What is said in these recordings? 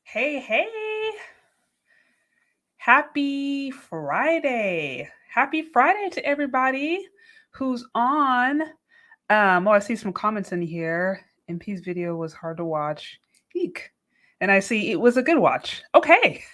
Hey, hey. Happy Friday. Happy Friday to everybody who's on. I see some comments in here. MP's video was hard to watch. Eek. And I see it was a good watch. Okay.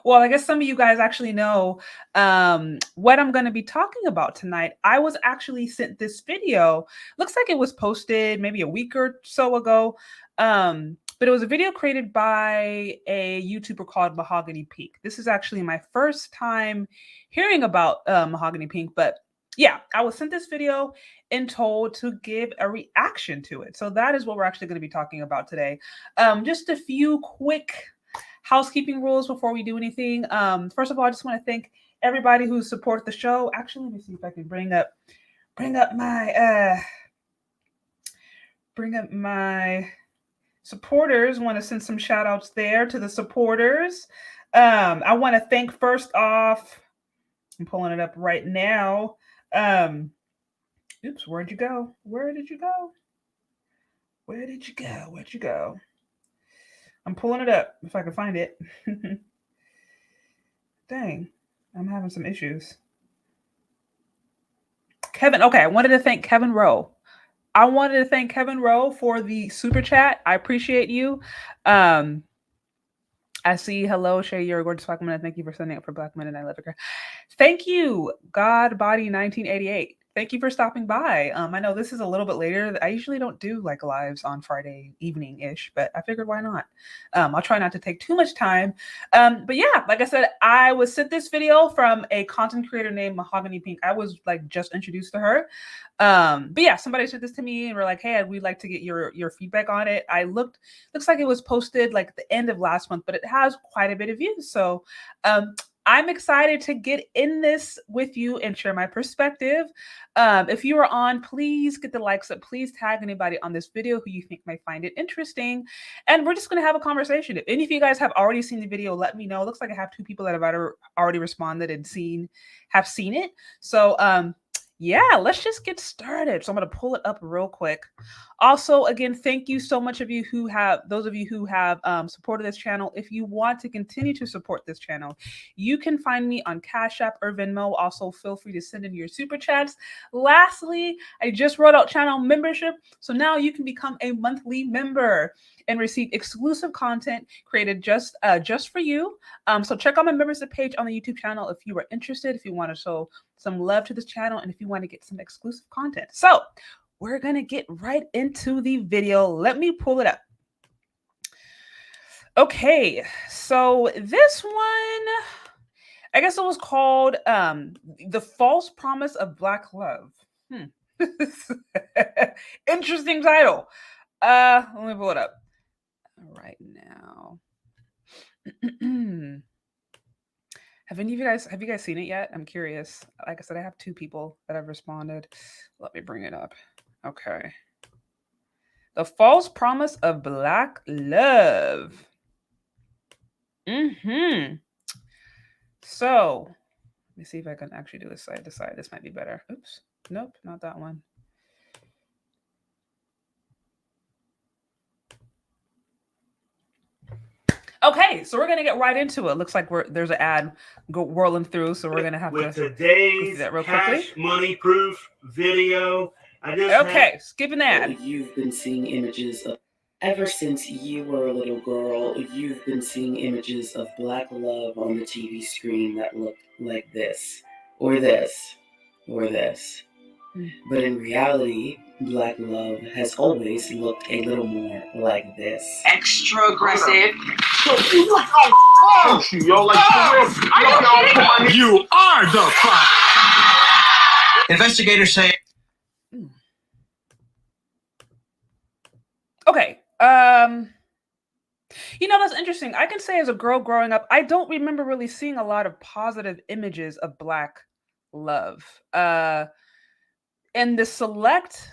Well, I guess some of you guys actually know what I'm going to be talking about tonight. I was actually sent this video. Looks like it was posted maybe a week or so ago. But it was a video created by a YouTuber called Mahogany Pink. This is actually my first time hearing about Mahogany Pink, but yeah, I was sent this video and told to give a reaction to it. So that is what we're actually going to be talking about today. Just a few quick housekeeping rules before we do anything. First of all, I just want to thank everybody who support the show. Actually, let me see if I can bring up my bring up my supporters. Want to send some shout outs there to the supporters. I want to thank first off, I'm pulling it up right now. Oops, where'd you go? Where did you go? Where did you go? Where'd you go? I'm pulling it up if I can find it. Dang, I'm having some issues. Kevin, okay, I wanted to thank Kevin Rowe. I wanted to thank Kevin Rowe for the super chat. I appreciate you. I see. Hello, Shay. You're a gorgeous black woman. Thank you for sending up for Black Men and I Love Her. Thank you, God Body 1988. Thank you for stopping by. I know this is a little bit later. I usually don't do like lives on Friday evening-ish, but I figured why not? I'll try not to take too much time. But yeah, like I said, I was sent this video from a content creator named Mahogany Pink. I was like just introduced to her. But yeah, somebody sent this to me and we're like, hey, we'd like to get your feedback on it. Looks like it was posted like at the end of last month, but it has quite a bit of views. So I'm excited to get in this with you and share my perspective. If you are on, please get the likes up. Please tag anybody on this video who you think might find it interesting. And we're just going to have a conversation. If any of you guys have already seen the video, let me know. It looks like I have 2 people that have already responded and have seen it. So yeah, let's just get started. So I'm going to pull it up real quick. Also, again, thank you so much those of you who have supported this channel. If you want to continue to support this channel, you can find me on Cash App or Venmo. Also, feel free to send in your super chats. Lastly, I just rolled out channel membership. So now you can become a monthly member and receive exclusive content created just for you. So check out my membership page on the YouTube channel if you are interested, if you want to show some love to this channel, and if you want to get some exclusive content. So we're going to get right into the video. Let me pull it up. Okay, so this one, I guess it was called The False Promise of Black Love. Interesting title. Let me pull it up right now. Have you guys seen it yet? I'm curious. Like I said, I have 2 people that have responded. Let me bring it up. Okay. The False Promise of Black Love. So, let me see if I can actually do this side to side. This might be better. Oops. Nope, not that one. Okay, so we're gonna get right into it. Looks like there's an ad whirling through, so we're gonna have to today's that real cash quickly. money proof video. Skipping that. You've been seeing images of ever since you were a little girl. You've been seeing images of black love on the TV screen that looked like this, or this, or this. But in reality, black love has always looked a little more like this. Extra aggressive. You are the fuck. Investigators say. Okay. That's interesting. I can say as a girl growing up, I don't remember really seeing a lot of positive images of black love. And the select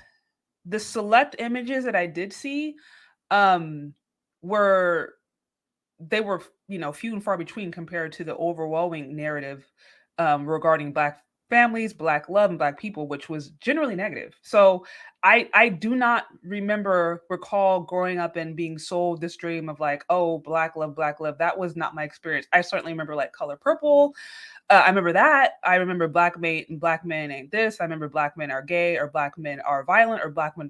images that I did see were few and far between compared to the overwhelming narrative regarding black families, black love, and black people, which was generally negative. So I do not recall growing up and being sold this dream of like, oh, black love, black love. That was not my experience. I certainly remember like Color Purple. I remember that. I remember black men ain't this. I remember black men are gay, or black men are violent, or black men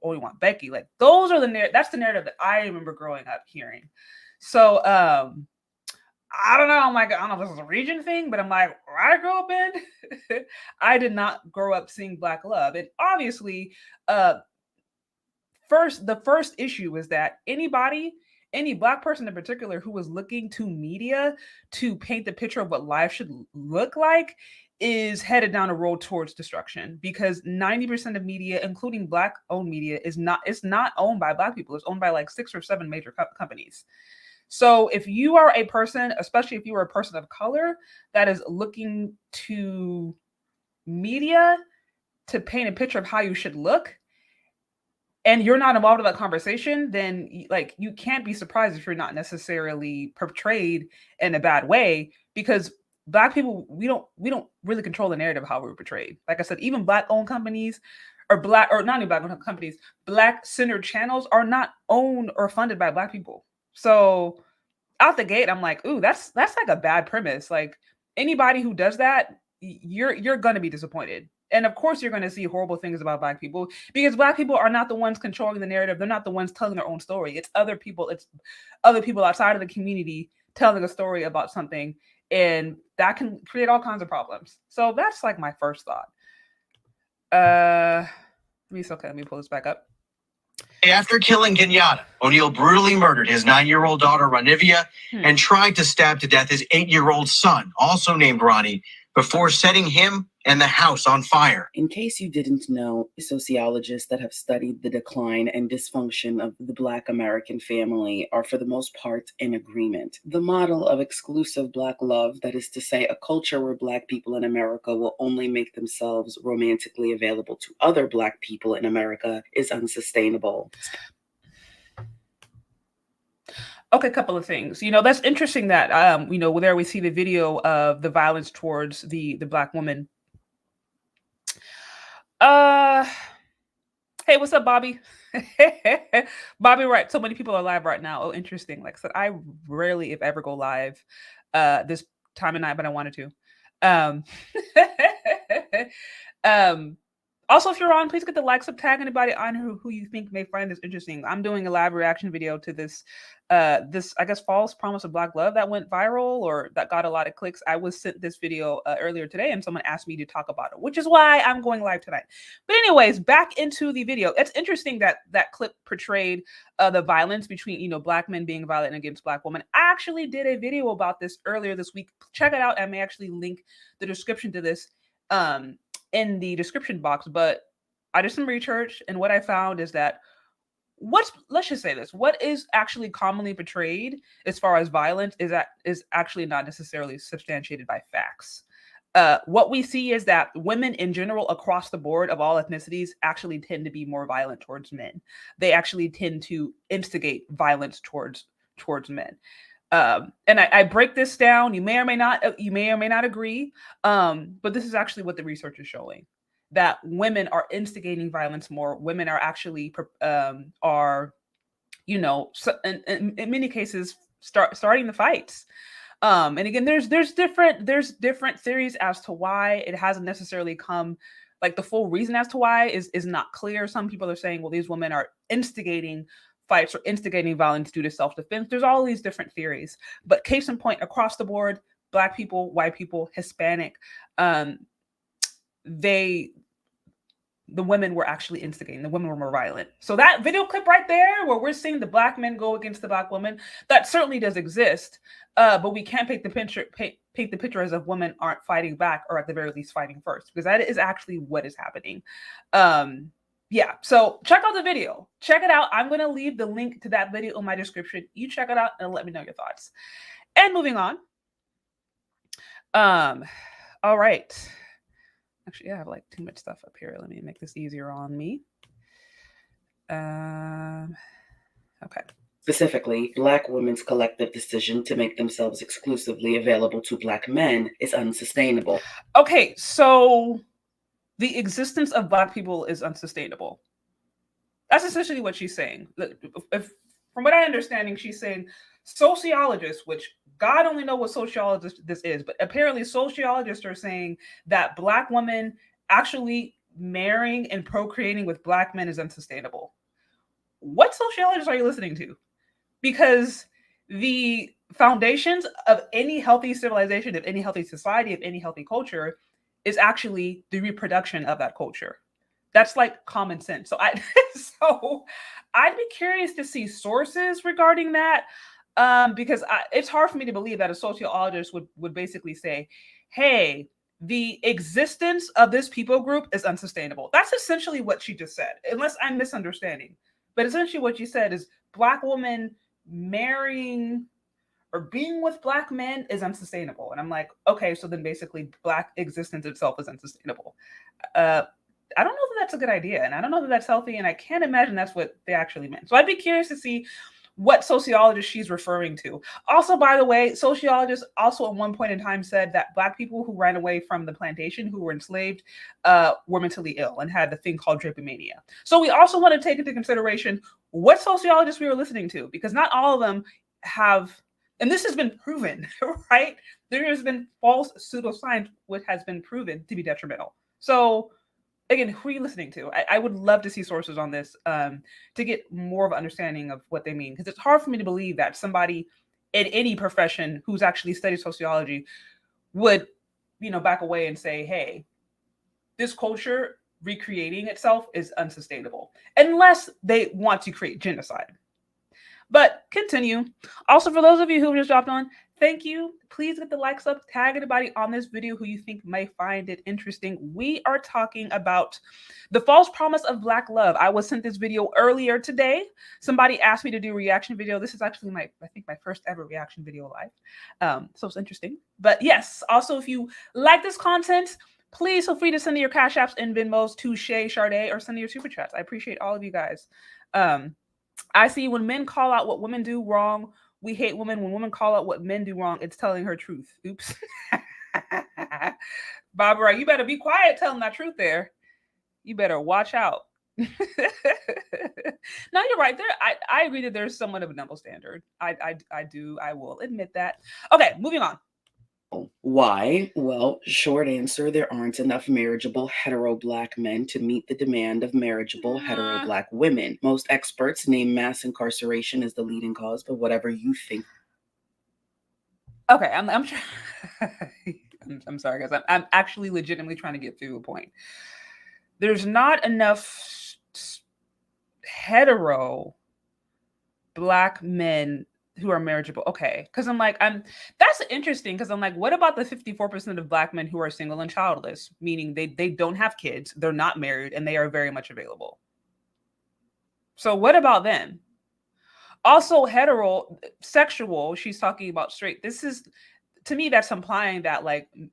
only want Becky. Like those are that's the narrative that I remember growing up hearing. So I don't know. I'm like, I don't know if this is a region thing, but I'm like, where I grew up in, I did not grow up seeing black love. And obviously, the first issue is that any black person in particular who was looking to media to paint the picture of what life should look like is headed down a road towards destruction, because 90% of media, including black owned media, it's not owned by black people. It's owned by like 6 or 7 major companies. So if you are a person, especially if you are a person of color that is looking to media to paint a picture of how you should look, and you're not involved in that conversation, then like you can't be surprised if you're not necessarily portrayed in a bad way, because Black people, we don't really control the narrative of how we're portrayed. Like I said, even Black owned companies or Black, or not even Black owned companies, Black centered channels are not owned or funded by Black people. So out the gate, I'm like, ooh, that's like a bad premise. Like anybody who does that, you're gonna be disappointed. And of course, you're going to see horrible things about Black people, because Black people are not the ones controlling the narrative. They're not the ones telling their own story. It's other people. It's other people outside of the community telling a story about something, and that can create all kinds of problems. So that's like my first thought. Let me pull this back up. After killing Kenyatta, O'Neill brutally murdered his 9-year-old daughter, Ranivia, and tried to stab to death his 8-year-old son, also named Ronnie, before setting him and the house on fire. In case you didn't know, sociologists that have studied the decline and dysfunction of the Black American family are for the most part in agreement. The model of exclusive Black love, that is to say, a culture where Black people in America will only make themselves romantically available to other Black people in America, is unsustainable. Okay, a couple of things. That's interesting that there we see the video of the violence towards the Black woman. Hey, what's up, Bobby? Bobby, right? So many people are live right now. Oh, interesting. Like I said, I rarely, if ever, go live this time of night, but I wanted to. Also, if you're on, please get the like, tag anybody on who you think may find this interesting. I'm doing a live reaction video to this, I guess, false promise of Black love that went viral, or that got a lot of clicks. I was sent this video earlier today, and someone asked me to talk about it, which is why I'm going live tonight. But anyways, back into the video. It's interesting that that clip portrayed the violence between, Black men being violent against Black women. I actually did a video about this earlier this week. Check it out. I may actually link the description to this in the description box, but I did some research, and what I found is that let's just say this, what is actually commonly portrayed as far as violence is actually not necessarily substantiated by facts. What we see is that women in general across the board of all ethnicities actually tend to be more violent towards men. They actually tend to instigate violence towards men. And I break this down. You may or may not agree. But this is actually what the research is showing, that women are instigating violence more. Women are actually in many cases starting the fights. And again, there's different theories as to why it hasn't necessarily come, like the full reason as to why is not clear. Some people are saying, well, these women are instigating fights or instigating violence due to self-defense. There's all these different theories, but case in point, across the board, Black people, white people, Hispanic, the women were actually instigating. The women were more violent. So that video clip right there, where we're seeing the Black men go against the Black women, that certainly does exist. But we can't paint the picture as if women aren't fighting back, or at the very least fighting first, because that is actually what is happening. Yeah, so check out the video. Check it out. I'm going to leave the link to that video in my description. You check it out and let me know your thoughts. And moving on. All right. Actually, I have like too much stuff up here. Let me make this easier on me. Okay. Specifically, Black women's collective decision to make themselves exclusively available to Black men is unsustainable. Okay, so the existence of Black people is unsustainable. That's essentially what she's saying. From what I understanding, she's saying sociologists, which God only knows what sociologist this is, but apparently sociologists are saying that Black women actually marrying and procreating with Black men is unsustainable. What sociologists are you listening to? Because the foundations of any healthy civilization, of any healthy society, of any healthy culture is actually the reproduction of that culture. That's like common sense. So I'd be curious to see sources regarding that, because it's hard for me to believe that a sociologist would basically say, hey, the existence of this people group is unsustainable. That's essentially what she just said, unless I'm misunderstanding. But essentially what she said is Black women marrying or being with Black men is unsustainable. And I'm like, okay, so then basically Black existence itself is unsustainable. I don't know that that's a good idea, and I don't know that that's healthy, and I can't imagine that's what they actually meant. So I'd be curious to see what sociologist she's referring to. Also, by the way, sociologists also at one point in time said that Black people who ran away from the plantation, who were enslaved, were mentally ill and had the thing called drapomania. So we also want to take into consideration what sociologists we were listening to, because not all of them have, and this has been proven, right? There has been false pseudoscience which has been proven to be detrimental. So again, who are you listening to? I would love to see sources on this to get more of an understanding of what they mean, because it's hard for me to believe that somebody in any profession who's actually studied sociology would, back away and say, hey, this culture recreating itself is unsustainable, unless they want to create genocide. But continue. Also, for those of you who just dropped on, thank you. Please get the likes up, tag anybody on this video who you think may find it interesting. We are talking about the false promise of Black love. I was sent this video earlier today. Somebody asked me to do a reaction video. This is actually my first ever reaction video live. So it's interesting. But yes, also if you like this content, please feel free to send your Cash Apps and Venmos to Shay Sade, or send your Super Chats. I appreciate all of you guys. I see when men call out what women do wrong, we hate women. When women call out what men do wrong, it's telling her truth. Oops. Barbara, you better be quiet telling that truth there. You better watch out. No, you're right. I agree that there's somewhat of a double standard. I will admit that. Okay, moving on. Why? Well, short answer, there aren't enough marriageable hetero Black men to meet the demand of marriageable hetero Black women. Most experts name mass incarceration as the leading cause, but whatever you think. Okay, I'm sorry, guys. I'm actually legitimately trying to get through a point. There's not enough hetero Black men who are marriageable. Okay, because that's interesting, because I'm like, what about the 54% of Black men who are single and childless, meaning they don't have kids, they're not married, and they are very much available? So what about them? Also, heterosexual, she's talking about straight. This is, to me, that's implying that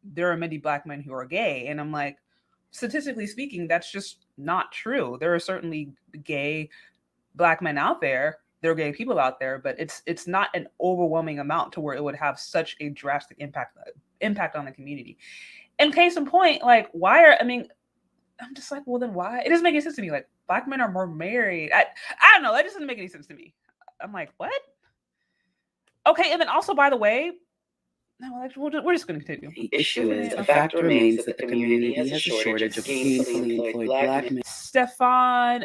there are many Black men who are gay, and I'm like, statistically speaking, that's just not true. There are certainly gay Black men out there. There are gay people out there, but it's not an overwhelming amount to where it would have such a drastic impact on the community. And case in point, I'm just like, well, then why? It doesn't make any sense to me. Black men are more married. I don't know. That just doesn't make any sense to me. I'm like, what? Okay, and then also, by the way, no, we're just going to continue. The issue is, the fact remains that the community has a shortage of gainfully employed Black men. Stefan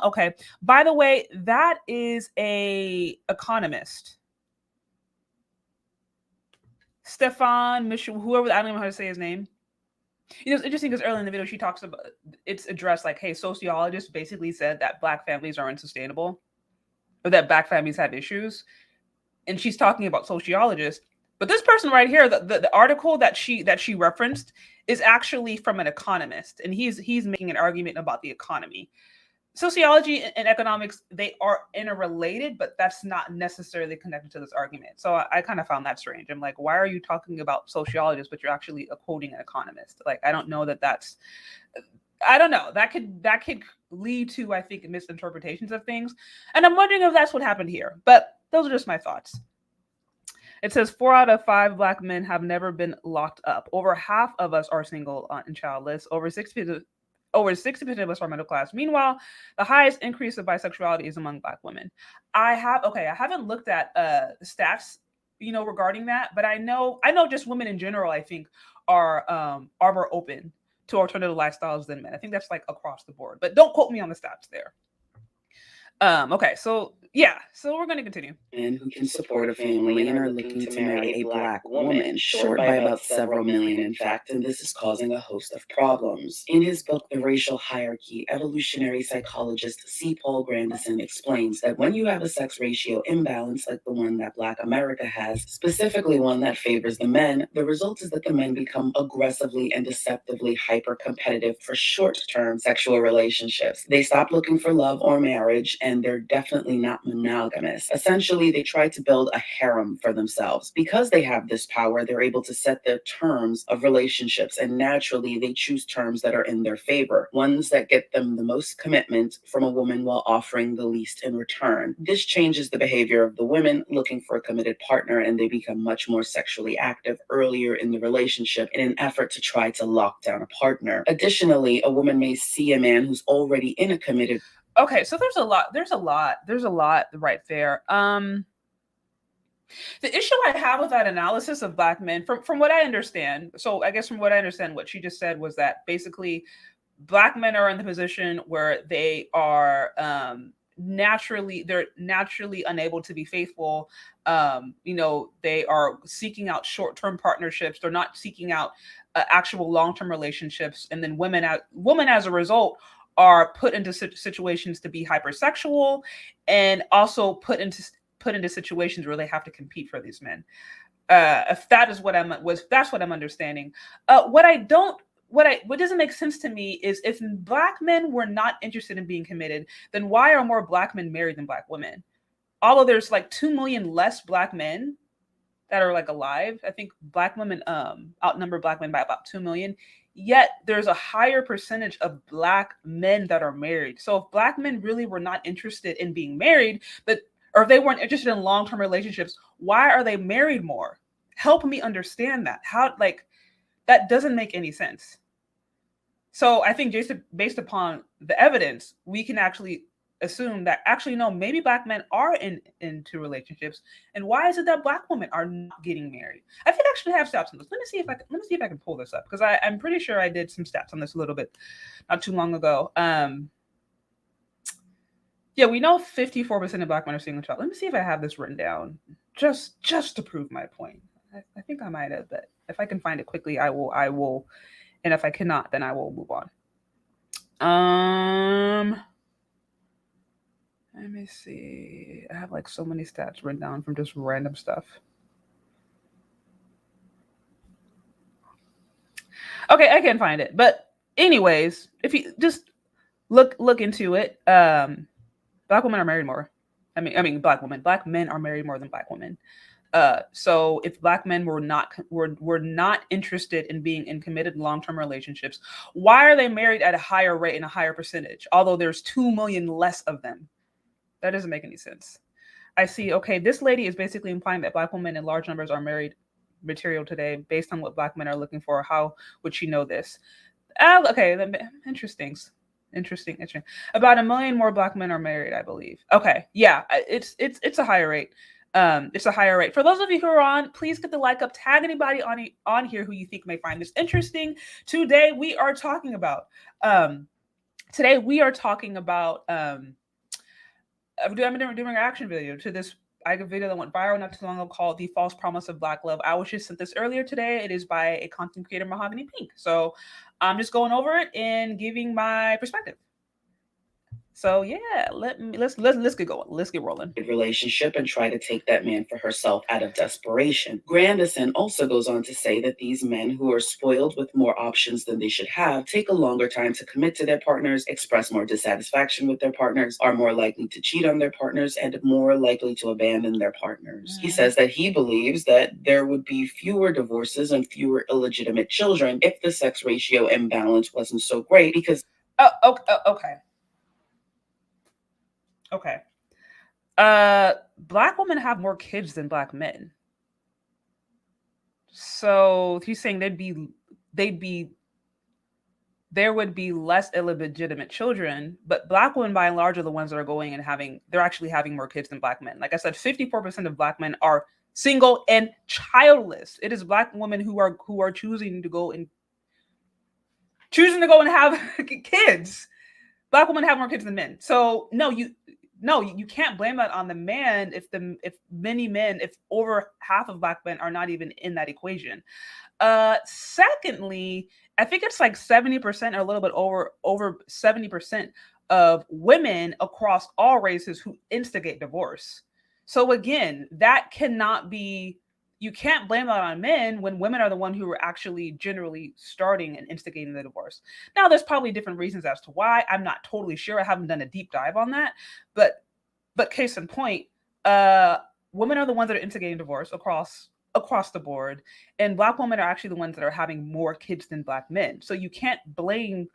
okay. By the way, that is a economist. Stefan Michel, whoever, I don't even know how to say his name. It's interesting because earlier in the video, she talks about, it's addressed hey, sociologists basically said that Black families are unsustainable, or that Black families have issues. And she's talking about sociologists. But this person right here, the article that she referenced is actually from an economist, and he's making an argument about the economy. Sociology and economics, they are interrelated, but that's not necessarily connected to this argument. So I kind of found that strange. I'm like, why are you talking about sociologists, but you're actually quoting an economist? I don't know that's, I don't know. That could lead to, I think, misinterpretations of things. And I'm wondering if that's what happened here. But those are just my thoughts. It says 4 out of 5 Black men have never been locked up. Over half of us are single and childless. Over 60% of us are middle class. Meanwhile, the highest increase of bisexuality is among Black women. I haven't looked at stats, regarding that, but I know just women in general, I think, are more open to alternative lifestyles than men. I think that's across the board, but don't quote me on the stats there. Okay, so we're going to continue. Men who can support a family and are looking to marry a Black woman, short by about several million, in fact, and this is causing a host of problems. In his book, The Racial Hierarchy, evolutionary psychologist C. Paul Grandison explains that when you have a sex ratio imbalance like the one that Black America has, specifically one that favors the men, the result is that the men become aggressively and deceptively hyper-competitive for short-term sexual relationships. They stop looking for love or marriage, and and they're definitely not monogamous. Essentially, they try to build a harem for themselves. Because they have this power, they're able to set the terms of relationships, and naturally, they choose terms that are in their favor, ones that get them the most commitment from a woman while offering the least in return. This changes the behavior of the women looking for a committed partner, and they become much more sexually active earlier in the relationship in an effort to try to lock down a partner. Additionally, a woman may see a man who's already in a committed. Okay, so there's a lot right there. The issue I have with that analysis of Black men, from what I understand, so I guess from what I understand, what she just said was that basically Black men are in the position where they are they're naturally unable to be faithful. They are seeking out short-term partnerships. They're not seeking out actual long-term relationships, and then women as a result are put into situations to be hypersexual, and also put into situations where they have to compete for these men. If that is that's what I'm understanding. What doesn't make sense to me is if Black men were not interested in being committed, then why are more Black men married than Black women? Although there's like 2 million less Black men that are like alive, I think Black women outnumber Black men by about 2 million. Yet there's a higher percentage of Black men that are married. So if Black men really were not interested in being married, or if they weren't interested in long-term relationships, why are they married more? Help me understand that. That doesn't make any sense. So I think just based upon the evidence, we can actually assume that no, maybe Black men are into relationships. And why is it that Black women are not getting married? I think I actually have stats on this. Let me see if I can pull this up, because I'm pretty sure I did some stats on this a little bit not too long ago. Yeah, we know 54% of Black men are single child. Let me see if I have this written down just to prove my point. I think I might have, but if I can find it quickly, I will. And if I cannot, then I will move on. Let me see. I have like so many stats written down from just random stuff. Okay, I can't find it. But anyways, if you just look into it, Black women are married more. Black men are married more than Black women. So if Black men were not interested in being in committed long-term relationships, why are they married at a higher rate and a higher percentage? Although there's 2 million less of them. That doesn't make any sense. I see. Okay, this lady is basically implying that Black women in large numbers are married material today based on what Black men are looking for. How would she know this? Okay, interesting. About 1 million more Black men are married, I believe. Okay, yeah, it's a higher rate. It's a higher rate. For those of you who are on, please get the like up. Tag anybody on here who you think may find this interesting. Today we are talking about. I'm doing a reaction video to this video that went viral not too long ago called "The False Promise of Black Love." I was just sent this earlier today. It is by a content creator, Mahogany Pink. So I'm just going over it and giving my perspective. So yeah, let's get going. Let's get rolling. Relationship and try to take that man for herself out of desperation. Grandison also goes on to say that these men who are spoiled with more options than they should have take a longer time to commit to their partners, express more dissatisfaction with their partners, are more likely to cheat on their partners, and more likely to abandon their partners. He says that he believes that there would be fewer divorces and fewer illegitimate children if the sex ratio imbalance wasn't so great because... Okay. Black women have more kids than Black men. So he's saying there would be less illegitimate children, but Black women by and large are the ones that are going and they're actually having more kids than Black men. Like I said, 54% of Black men are single and childless. It is Black women who are choosing to go and have kids. Black women have more kids than men. So no, you can't blame that on the man if over half of Black men are not even in that equation. Secondly, I think it's like 70% or a little bit over 70% of women across all races who instigate divorce. So again, that cannot be you can't blame that on men when women are the one who are actually generally starting and instigating the divorce. Now, there's probably different reasons as to why. I'm not totally sure. I haven't done a deep dive on that, but case in point, women are the ones that are instigating divorce across the board, and Black women are actually the ones that are having more kids than Black men. So you can't blame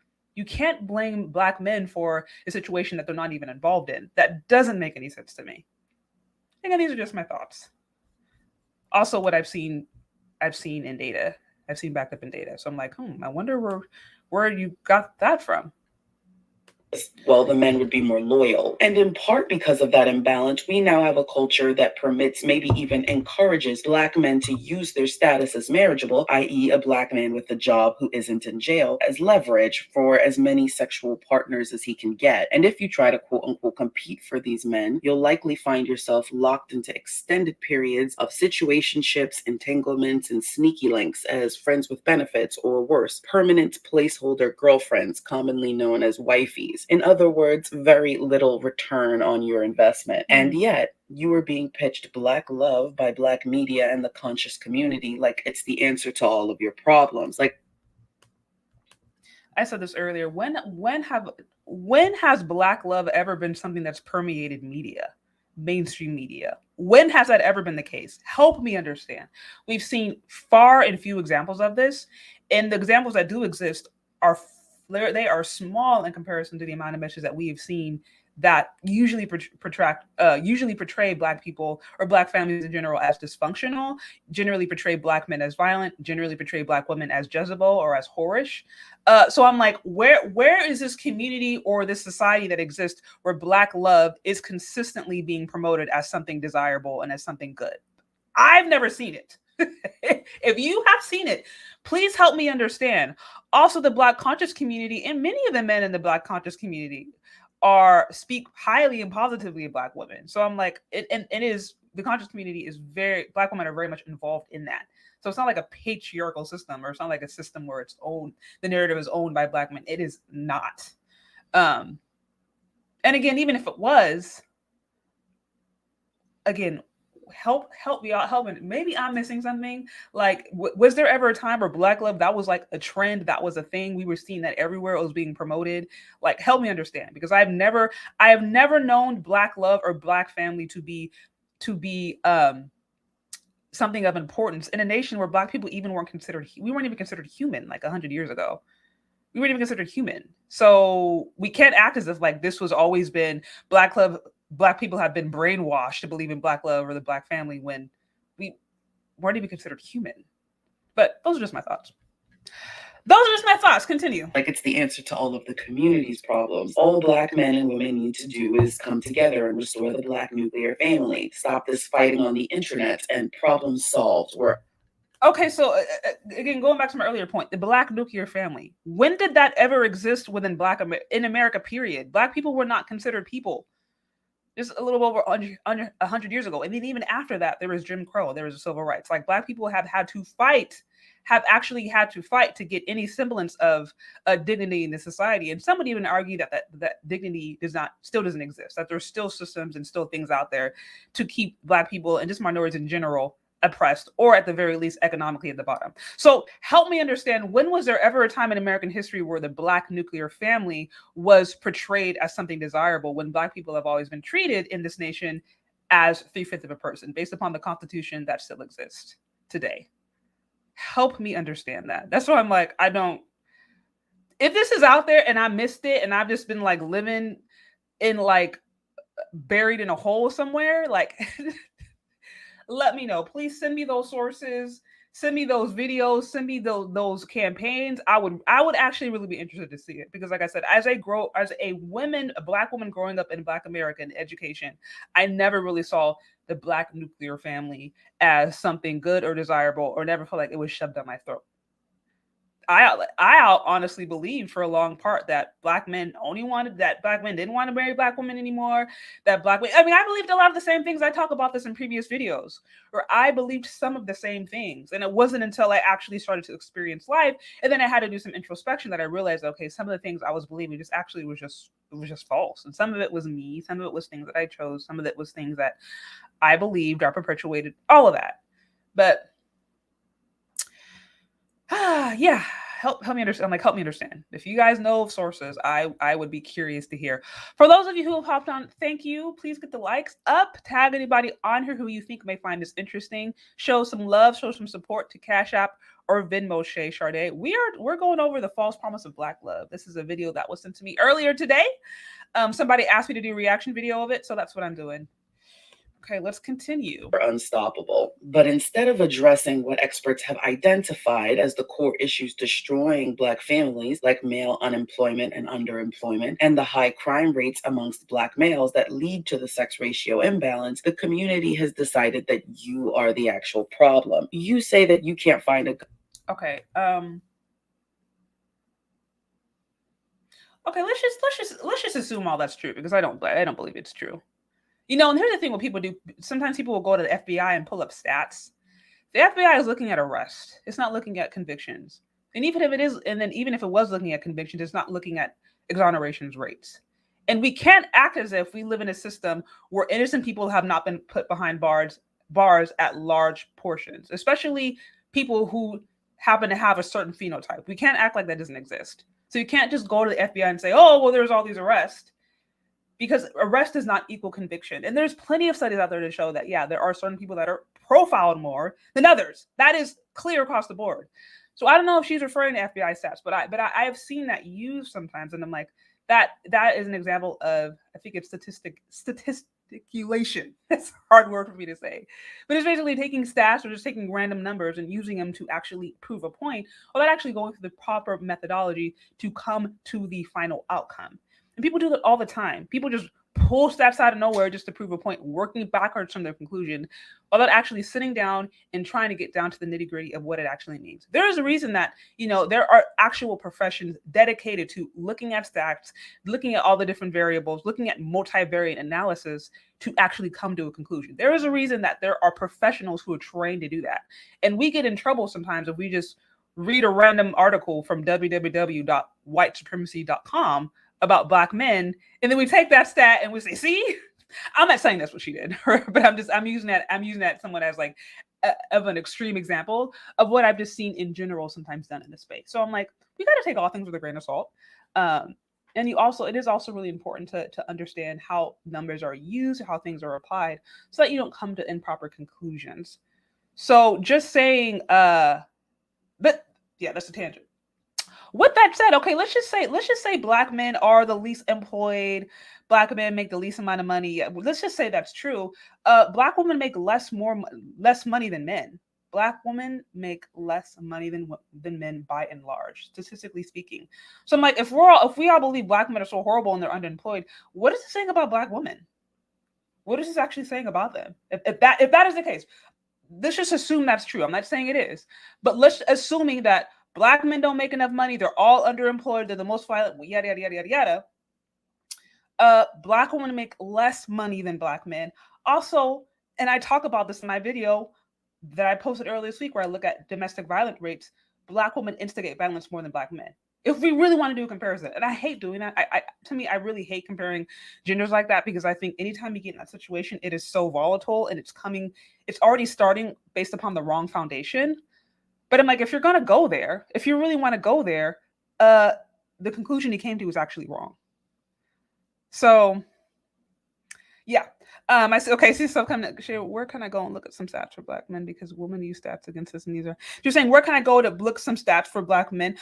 Black men for a situation that they're not even involved in. That doesn't make any sense to me. Again, these are just my thoughts. Also, what I've seen in data, I've seen backed up in data. So I'm like, I wonder where you got that from. Well, the men would be more loyal. And in part because of that imbalance, we now have a culture that permits, maybe even encourages Black men to use their status as marriageable, i.e. a Black man with a job who isn't in jail, as leverage for as many sexual partners as he can get. And if you try to quote unquote compete for these men, you'll likely find yourself locked into extended periods of situationships, entanglements, and sneaky links as friends with benefits, or worse, permanent placeholder girlfriends, commonly known as wifeys. In other words, very little return on your investment. And yet, you are being pitched Black love by Black media and the conscious community like it's the answer to all of your problems. Like I said this earlier, when has Black love ever been something that's permeated media, mainstream media? When has that ever been the case? Help me understand. We've seen far and few examples of this, and the examples that do exist are small in comparison to the amount of messages that we have seen that usually portray Black people or Black families in general as dysfunctional, generally portray Black men as violent, generally portray Black women as Jezebel or as whorish. So I'm like, where is this community or this society that exists where Black love is consistently being promoted as something desirable and as something good? I've never seen it. If you have seen it, please help me understand. Also, the Black conscious community and many of the men in the Black conscious community speak highly and positively of Black women. So I'm like, the conscious community is Black women are very much involved in that. So it's not like a patriarchal system, or it's not like a system where the narrative is owned by Black men. It is not. And again, even if it was, again, help me out, maybe I'm missing something. Like, was there ever a time where Black love, that was like a trend, that was a thing, we were seeing that everywhere, it was being promoted? Like, help me understand, because I have never known Black love or Black family to be something of importance in a nation where Black people we weren't even considered human like 100 years ago. We weren't even considered human. So we can't act as if like this was always been Black love. Black people have been brainwashed to believe in Black love or the Black family when we weren't even considered human. But those are just my thoughts. Continue. Like it's the answer to all of the community's problems. All Black men and women need to do is come together and restore the Black nuclear family. Stop this fighting on the internet and problem solved. Okay, so again, going back to my earlier point, the Black nuclear family. When did that ever exist in America, period? Black people were not considered people. Just a little over 100 years ago. And then even after that, there was Jim Crow, there was civil rights. Like, Black people have actually had to fight to get any semblance of dignity in the society. And some would even argue that dignity still doesn't exist, that there's still systems and still things out there to keep Black people and just minorities in general oppressed, or at the very least economically at the bottom. So help me understand, when was there ever a time in American history where the Black nuclear family was portrayed as something desirable, when Black people have always been treated in this nation as 3/5 of a person based upon the Constitution that still exists today? Help me understand that. That's why I'm like, if this is out there and I missed it and I've just been like living in like buried in a hole somewhere, like let me know. Please send me those sources, send me those videos, send me those campaigns. I would actually really be interested to see it, because like I said, as a Black woman growing up in Black American education, I never really saw the Black nuclear family as something good or desirable, or never felt like it was shoved down my throat. I honestly believed for a long part that Black men didn't want to marry Black women anymore. I believed a lot of the same things. I talk about this in previous videos, where I believed some of the same things. And it wasn't until I actually started to experience life, and then I had to do some introspection, that I realized, okay, some of the things I was believing was just false. And some of it was me, some of it was things that I chose, some of it was things that I believed or perpetuated, all of that. But yeah, help me understand. Like, help me understand. If you guys know of sources, I would be curious to hear. For those of you who have hopped on, thank you. Please get the likes up. Tag anybody on here who you think may find this interesting. Show some love. Show some support to Cash App or Venmo Shay Sade. We're going over the false promise of black love. This is a video that was sent to me earlier today. Somebody asked me to do a reaction video of it, so that's what I'm doing. Okay, let's continue. Unstoppable. But instead of addressing what experts have identified as the core issues destroying Black families, like male unemployment and underemployment, and the high crime rates amongst Black males that lead to the sex ratio imbalance, the community has decided that you are the actual problem. You say that you can't find a... Okay, okay, let's just assume all that's true, because I don't believe it's true. You know, and here's the thing: what people do, sometimes people will go to the FBI and pull up stats. The FBI is looking at arrest; it's not looking at convictions. And even if it is, and then even if it was looking at convictions, it's not looking at exonerations rates. And we can't act as if we live in a system where innocent people have not been put behind bars at large portions, especially people who happen to have a certain phenotype. We can't act like that doesn't exist. So you can't just go to the FBI and say, "Oh, well, there's all these arrests." Because arrest does not equal conviction. And there's plenty of studies out there to show that, yeah, there are certain people that are profiled more than others. That is clear across the board. So I don't know if she's referring to FBI stats, but I have seen that used sometimes. And I'm like, that is an example of, I think it's statisticulation. That's a hard word for me to say. But it's basically taking stats or just taking random numbers and using them to actually prove a point, without actually going through the proper methodology to come to the final outcome. And people do that all the time. People just pull stats out of nowhere just to prove a point, working backwards from their conclusion, without actually sitting down and trying to get down to the nitty-gritty of what it actually means. There is a reason that, you know, there are actual professions dedicated to looking at stats, looking at all the different variables, looking at multivariate analysis to actually come to a conclusion. There is a reason that there are professionals who are trained to do that. And we get in trouble sometimes if we just read a random article from www.whitesupremacy.com about Black men, and then we take that stat and we say, "See, I'm not saying that's what she did," but I'm using that somewhat as like of an extreme example of what I've just seen in general sometimes done in this space. So I'm like, we got to take all things with a grain of salt. And it is also really important to understand how numbers are used, how things are applied, so that you don't come to improper conclusions. So just saying, but yeah, that's a tangent. With that said, okay, let's just say Black men are the least employed. Black men make the least amount of money. Let's just say that's true. Black women make less money than men. Black women make less money than men by and large, statistically speaking. So I'm like, if we all believe Black men are so horrible and they're underemployed, what is this saying about Black women? What is this actually saying about them? If that is the case, let's just assume that's true. I'm not saying it is, but let's assuming that Black men don't make enough money. They're all underemployed. They're the most violent, yada, yada, yada, yada, yada. Black women make less money than Black men. Also, and I talk about this in my video that I posted earlier this week where I look at domestic violence rates. Black women instigate violence more than Black men. If we really want to do a comparison, and I hate doing that. To me, I really hate comparing genders like that, because I think anytime you get in that situation, it is so volatile and it's already starting based upon the wrong foundation. But I'm like, if you're going to go there, if you really want to go there, the conclusion he came to was actually wrong. So, yeah. I said, okay, so where can I go and look at some stats for Black men? Because women use stats against us, and these are, you're saying, where can I go to look some stats for Black men?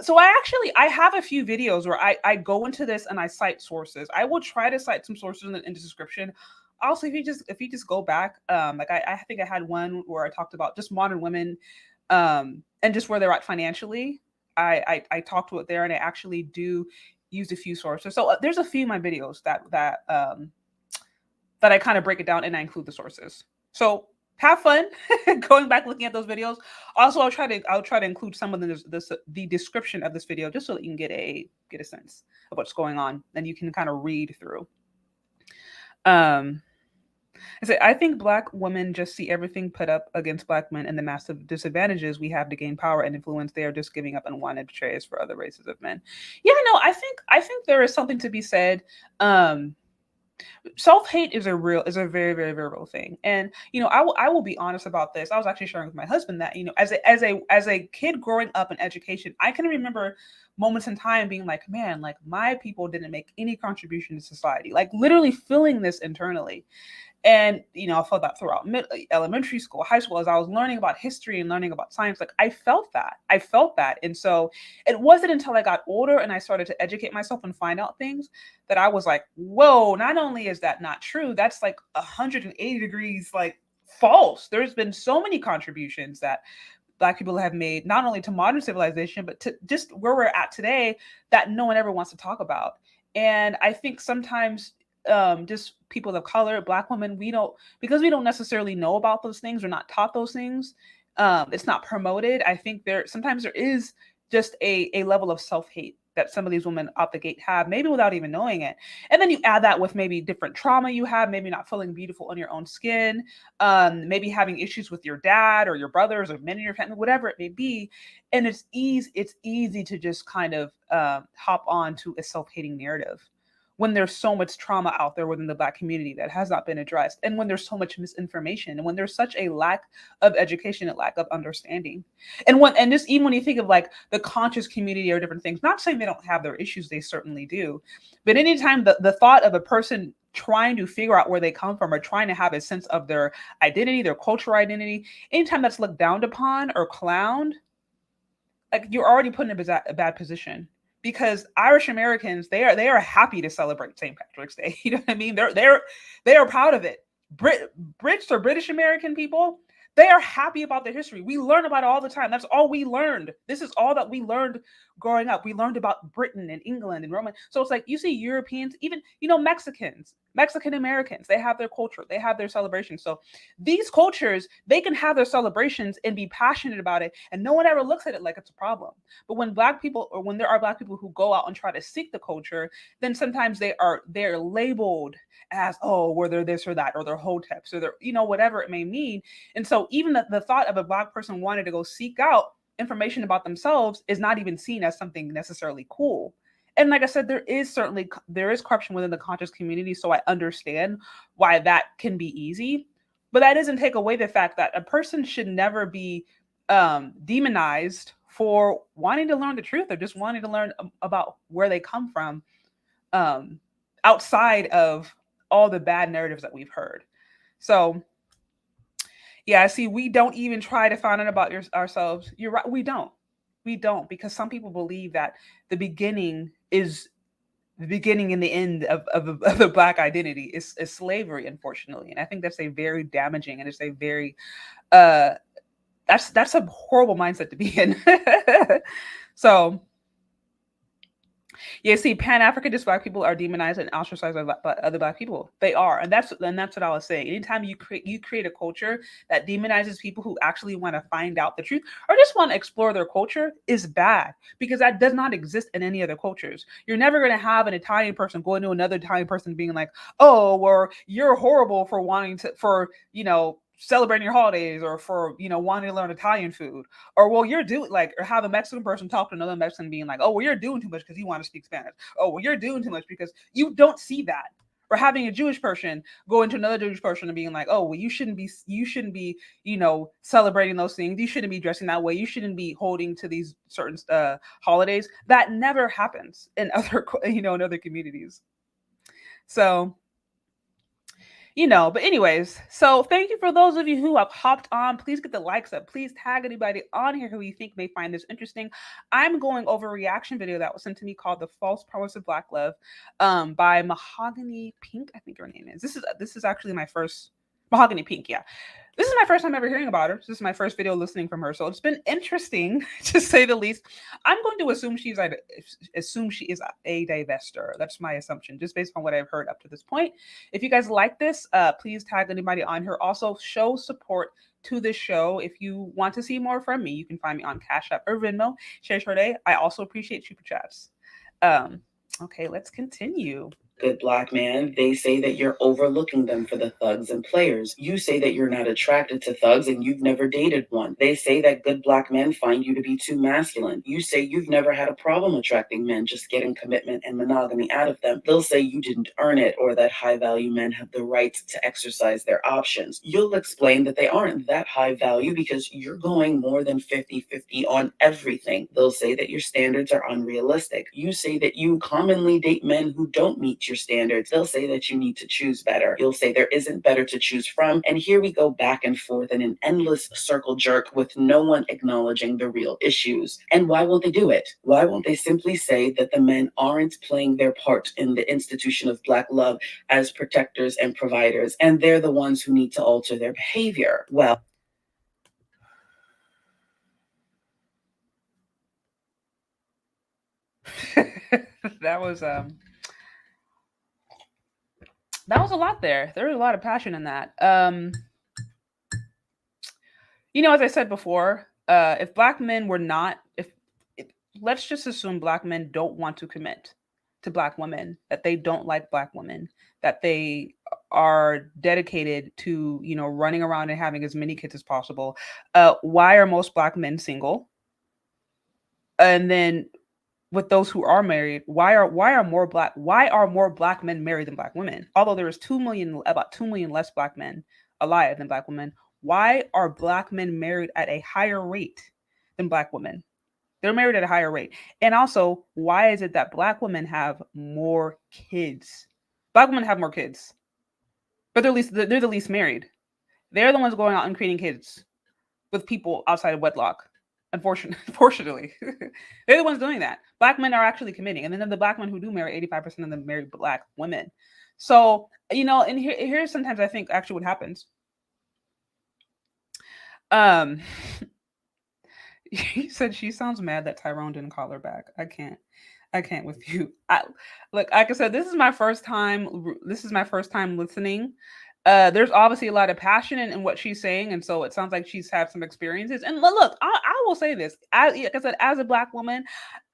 So I have a few videos where I go into this and I cite sources. I will try to cite some sources in the description. Also, if you just go back, like I think I had one where I talked about just modern women, and just where they're at financially. I talked to it there, and I actually do use a few sources. So there's a few of my videos that I kind of break it down and I include the sources. So have fun going back looking at those videos. Also, I'll try to include some of the description of this video, just so that you can get a sense of what's going on and you can kind of read through. I think Black women just see everything put up against Black men and the massive disadvantages we have to gain power and influence. They are just giving up unwanted betrayers for other races of men. Yeah, no, I think there is something to be said Self-hate is a very, very, very real thing. And I will be honest about this. I was actually sharing with my husband that, as a kid growing up in education, I can remember moments in time being like, man, like my people didn't make any contribution to society, like literally feeling this internally. And I felt that throughout elementary school, high school, as I was learning about history and learning about science. Like I felt that. And so it wasn't until I got older and I started to educate myself and find out things that I was like, whoa, not only is that not true, that's like 180 degrees like false. There's been so many contributions that Black people have made, not only to modern civilization, but to just where we're at today, that no one ever wants to talk about. And I think sometimes just people of color, Black women, because we don't necessarily know about those things, we're not taught those things. It's not promoted. I think sometimes there is just a level of self-hate that some of these women out the gate have, maybe without even knowing it. And then you add that with maybe different trauma you have, maybe not feeling beautiful on your own skin, maybe having issues with your dad or your brothers or men in your family, whatever it may be. And it's easy to just kind of hop on to a self-hating narrative when there's so much trauma out there within the Black community that has not been addressed, and when there's so much misinformation, and when there's such a lack of education and lack of understanding. And just even when you think of like the conscious community or different things, not saying they don't have their issues, they certainly do. But anytime the thought of a person trying to figure out where they come from or trying to have a sense of their identity, their cultural identity, anytime that's looked down upon or clowned, like you're already put in a bad position. Because Irish Americans, they are happy to celebrate St. Patrick's Day. You know what I mean? They are proud of it. Brits or British American people, they are happy about their history. We learn about it all the time. That's all we learned. This is all that we learned growing up. We learned about Britain and England and Roman. So it's like you see Europeans, even Mexicans, Mexican Americans, they have their culture, they have their celebrations. So these cultures, they can have their celebrations and be passionate about it, and no one ever looks at it like it's a problem. But when Black people, or when there are Black people who go out and try to seek the culture, then sometimes they're labeled as, oh, were they're this or that, or they're hoteps, or they're whatever it may mean. And so even the thought of a Black person wanting to go seek out information about themselves is not even seen as something necessarily cool. And like I said, there is corruption within the conscious community, so I understand why that can be easy. But that doesn't take away the fact that a person should never be demonized for wanting to learn the truth or just wanting to learn about where they come from, outside of all the bad narratives that we've heard. So yeah, see, we don't even try to find out about ourselves. You're right, we don't, because some people believe that the beginning is the beginning and the end of the Black identity is slavery, unfortunately. And I think that's a very damaging, and it's a very that's a horrible mindset to be in. So yeah, see, Pan-Africanist Black people are demonized and ostracized by other Black people. They are, and that's what I was saying. Anytime you create a culture that demonizes people who actually want to find out the truth or just want to explore their culture, is bad, because that does not exist in any other cultures. You're never going to have an Italian person going to another Italian person being like, "Oh, or you're horrible for wanting to celebrating your holidays, or for wanting to learn Italian food," or well, you're doing or have a Mexican person talk to another Mexican being like, "Oh, well, you're doing too much because you want to speak Spanish." "Oh, well, you're doing too much because you don't see that." Or having a Jewish person go into another Jewish person and being like, "Oh, well, you shouldn't be celebrating those things. You shouldn't be dressing that way. You shouldn't be holding to these certain holidays." That never happens in other in other communities. So but anyways, so thank you for those of you who have hopped on. Please get the likes up. Please tag anybody on here who you think may find this interesting. I'm going over a reaction video that was sent to me called "The False Promise of Black Love" by Mahogany Pink, I think her name is. This is actually my first Mahogany Pink, yeah. This is my first time ever hearing about her. This is my first video listening from her, so it's been interesting to say the least. I'm going to assume she is a divester. That's my assumption, just based on what I've heard up to this point. If you guys like this, please tag anybody on here. Also, show support to this show. If you want to see more from me, you can find me on Cash App or Venmo. Share Day. I also appreciate super chats. Okay, let's continue. good black man, they say that you're overlooking them for the thugs and players. You say that you're not attracted to thugs and you've never dated one. They say that good black men find you to be too masculine. You say you've never had a problem attracting men, just getting commitment and monogamy out of them. They'll say you didn't earn it, or that high value men have the right to exercise their options. You'll explain that they aren't that high value because you're going more than 50-50 on everything. They'll say that your standards are unrealistic. You say that you commonly date men who don't meet your standards. They'll say that you need to choose better. You'll say there isn't better to choose from. And here we go back and forth in an endless circle jerk with no one acknowledging the real issues. And why won't they do it? Why won't they simply say that the men aren't playing their part in the institution of black love as protectors and providers, and they're the ones who need to alter their behavior? Well, that was a lot there. There was a lot of passion in that. As I said before, if black men were not, if let's just assume black men don't want to commit to black women, that they don't like black women, that they are dedicated to, running around and having as many kids as possible. Why are most black men single? And then with those who are married, why are more black men married than black women? Although there is about 2 million less black men alive than black women, why are black men married at a higher rate than black women? They're married at a higher rate. And also, why is it that black women have more kids? Black women have more kids, but they're the least married. They're the ones going out and creating kids with people outside of wedlock. Unfortunately, they're the ones doing that. Black men are actually committing, and then the black men who do marry, 85% of them marry black women. So, and here's sometimes I think actually what happens. He said she sounds mad that Tyrone didn't call her back. I can't with you. Like I said, this is my first time listening. There's obviously a lot of passion in what she's saying, and so it sounds like she's had some experiences. And look, I will say this: like I said, as a black woman,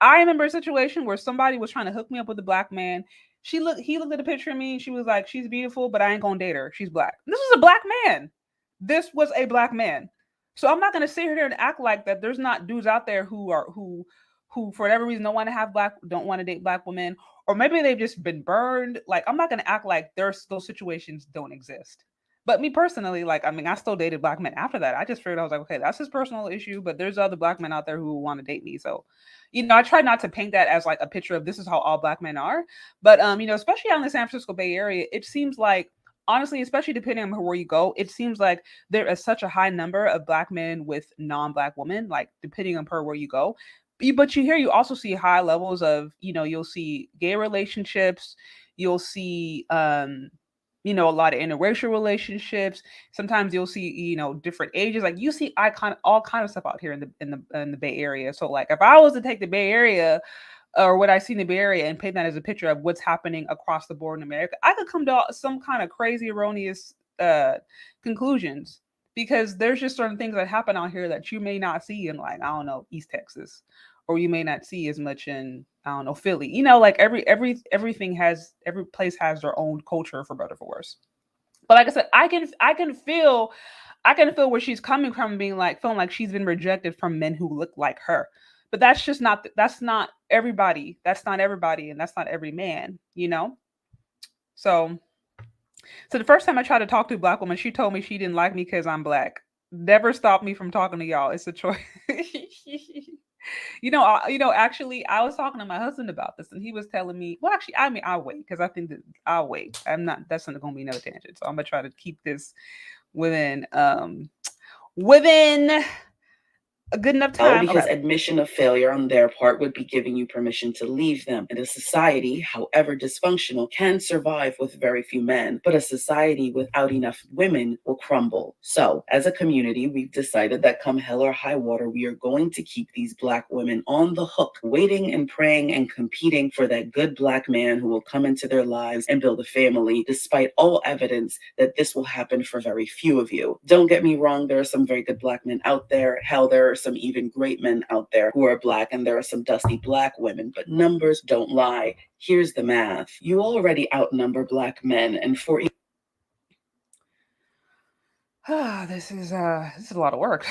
I remember a situation where somebody was trying to hook me up with a black man. He looked at a picture of me, and she was like, "She's beautiful, but I ain't gonna date her. She's black." This was a black man. This was a black man. So I'm not gonna sit here and act like that there's not dudes out there who for whatever reason don't want to date black women, or maybe they've just been burned. Like, I'm not gonna act like those situations don't exist. But me personally, I still dated black men after that. I just figured, I was like, okay, that's his personal issue, but there's other black men out there who want to date me. So, I try not to paint that as like a picture of this is how all black men are. But especially out in the San Francisco Bay Area, it seems like, honestly, especially depending on where you go, it seems like there is such a high number of black men with non-black women, like depending on where you go. But you also see high levels of, you'll see gay relationships, you'll see, a lot of interracial relationships. Sometimes you'll see, different ages. Like, you see all kind of stuff out here in the Bay Area. So like, if I was to take the Bay Area, or what I see in the Bay Area, and paint that as a picture of what's happening across the board in America, I could come to some kind of crazy, erroneous conclusions, because there's just certain things that happen out here that you may not see in, like, I don't know, East Texas, or you may not see as much in, I don't know, Philly. Like every place has their own culture, for better or for worse. But like I said, I can feel where she's coming from, feeling like she's been rejected from men who look like her. But that's not everybody. That's not everybody, and that's not every man, So the first time I tried to talk to a black woman, she told me she didn't like me because I'm black. Never stopped me from talking to y'all. It's a choice. Actually, I was talking to my husband about this, and he was telling me, well, actually, I'll wait, because I think that I'll wait. That's not going to be another tangent. So I'm going to try to keep this within a good enough time. Because admission of failure on their part would be giving you permission to leave them. And a society, however dysfunctional, can survive with very few men, but a society without enough women will crumble. So, as a community, we've decided that come hell or high water, we are going to keep these black women on the hook, waiting and praying and competing for that good black man who will come into their lives and build a family, despite all evidence that this will happen for very few of you. Don't get me wrong, there are some very good black men out there. Hell, there are are some even great men out there who are Black, and there are some dusty Black women, but numbers don't lie. Here's the math. You already outnumber Black men, and for This is a lot of work.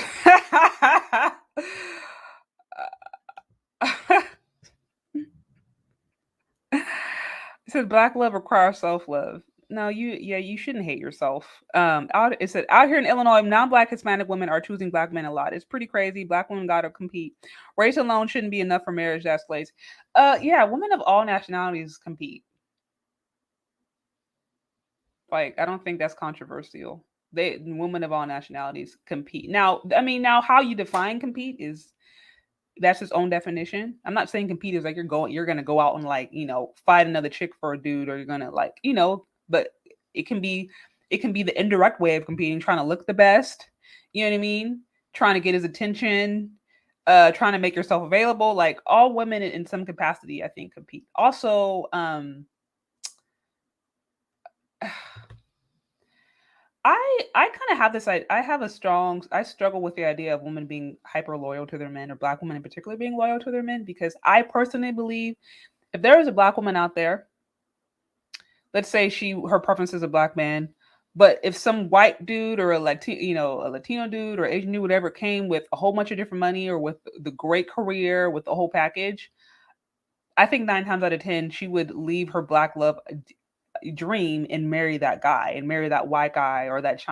It says Black love requires self-love. No, you shouldn't hate yourself. It said out here in Illinois, non-Black Hispanic women are choosing Black men a lot. It's pretty crazy. Black women gotta compete. Race alone shouldn't be enough for marriage. That's place. Yeah, women of all nationalities compete. Like, I don't think that's controversial. Women of all nationalities compete. Now, I mean, now how you define compete is that's its own definition. I'm not saying compete is like you're gonna go out and like, fight another chick for a dude, or you're gonna like, but it can be the indirect way of competing, trying to look the best, you know what I mean? Trying to get his attention, trying to make yourself available. Like all women in some capacity, I think, compete. Also, I kind of have this. I struggle with the idea of women being hyper loyal to their men, or Black women in particular being loyal to their men, because I personally believe if there is a Black woman out there, let's say her preference is a Black man, but if some white dude or a Latino dude or Asian dude, whatever, came with a whole bunch of different money or with the great career, with the whole package, I think 9 times out of 10 she would leave her Black love dream and marry that guy, and marry that white guy or that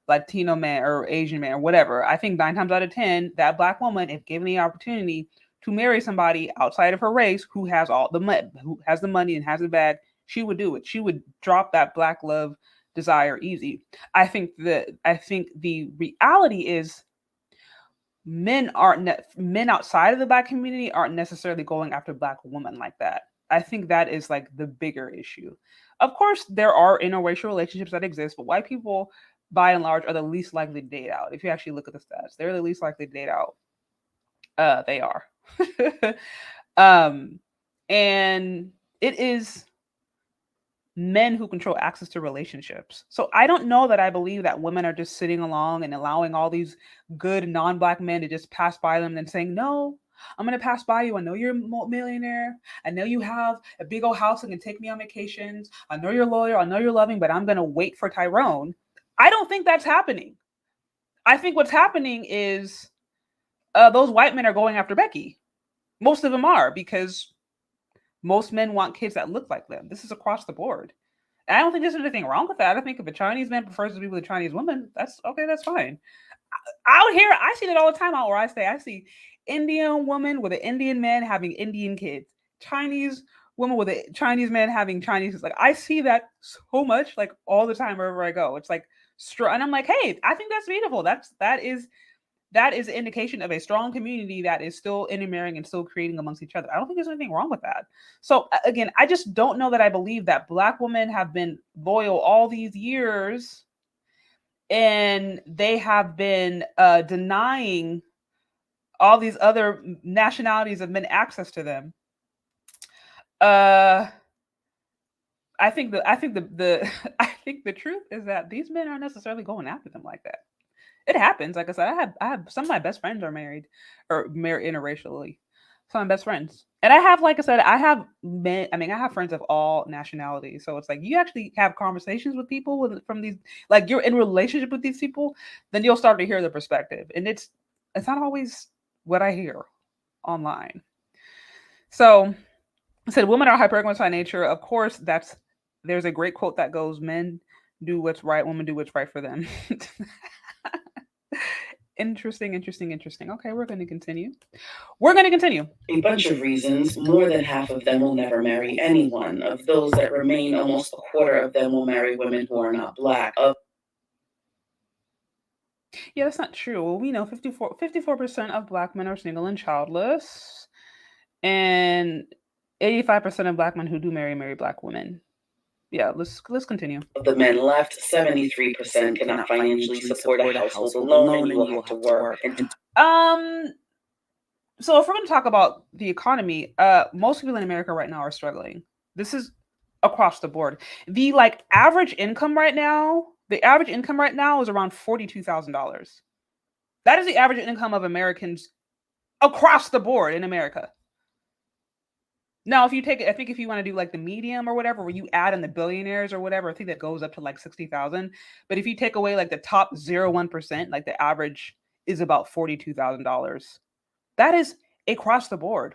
Latino man or Asian man or whatever. I think 9 times out of 10 that Black woman, if given the opportunity to marry somebody outside of her race who has who has the money and has the bag, she would do it. She would drop that Black love desire easy. I think the reality is men outside of the Black community aren't necessarily going after Black women like that. I think that is like the bigger issue. Of course, there are interracial relationships that exist, but white people, by and large, are the least likely to date out. If you actually look at the stats, they're the least likely to date out. They are. And it is men who control access to relationships. So I don't know that I believe that women are just sitting along and allowing all these good non-Black men to just pass by them and saying, no, I'm going to pass by you. I know you're a millionaire. I know you have a big old house and can take me on vacations. I know you're loyal. I know you're loving, but I'm going to wait for Tyrone. I don't think that's happening. I think what's happening is those white men are going after Becky. Most of them are, because most men want kids that look like them. This is across the board. And I don't think there's anything wrong with that. I think if a Chinese man prefers to be with a Chinese woman, that's okay. That's fine. Out here, I see that all the time out where I stay. I see Indian woman with an Indian man having Indian kids. Chinese woman with a Chinese man having Chinese kids. Like, I see that so much, like all the time wherever I go. It's like, and I'm like, hey, I think that's beautiful. That is an indication of a strong community that is still intermarrying and still creating amongst each other. I don't think there's anything wrong with that. So again, I just don't know that I believe that Black women have been loyal all these years and they have been denying all these other nationalities of men access to them. I think the truth is that these men aren't necessarily going after them like that. It happens. Like I said, I have some of my best friends are married interracially. Some of my best friends. And I have, like I said, I have friends of all nationalities. So it's like you actually have conversations with people from these, like you're in relationship with these people, then you'll start to hear their perspective. And it's not always what I hear online. So I said women are hypergamous by nature. Of course, there's a great quote that goes, men do what's right, women do what's right for them. Interesting. Okay, we're going to continue. A bunch of reasons. More than half of them will never marry anyone. Of those that remain, almost a quarter of them will marry women who are not Black. Yeah, that's not true. Well, we know 54% of Black men are single and childless, and 85% of Black men who do marry Black women. Yeah, let's continue. Of the men left, 73% cannot financially support a household alone, and you will have to work. So if we're going to talk about the economy, most people in America right now are struggling. This is across the board. The average income right now is around $42,000. That is the average income of Americans across the board in America. Now, if you take it, I think if you want to do like the medium or whatever, where you add in the billionaires or whatever, I think that goes up to like 60,000. But if you take away like the top 0.1%, like the average is about $42,000. That is across the board.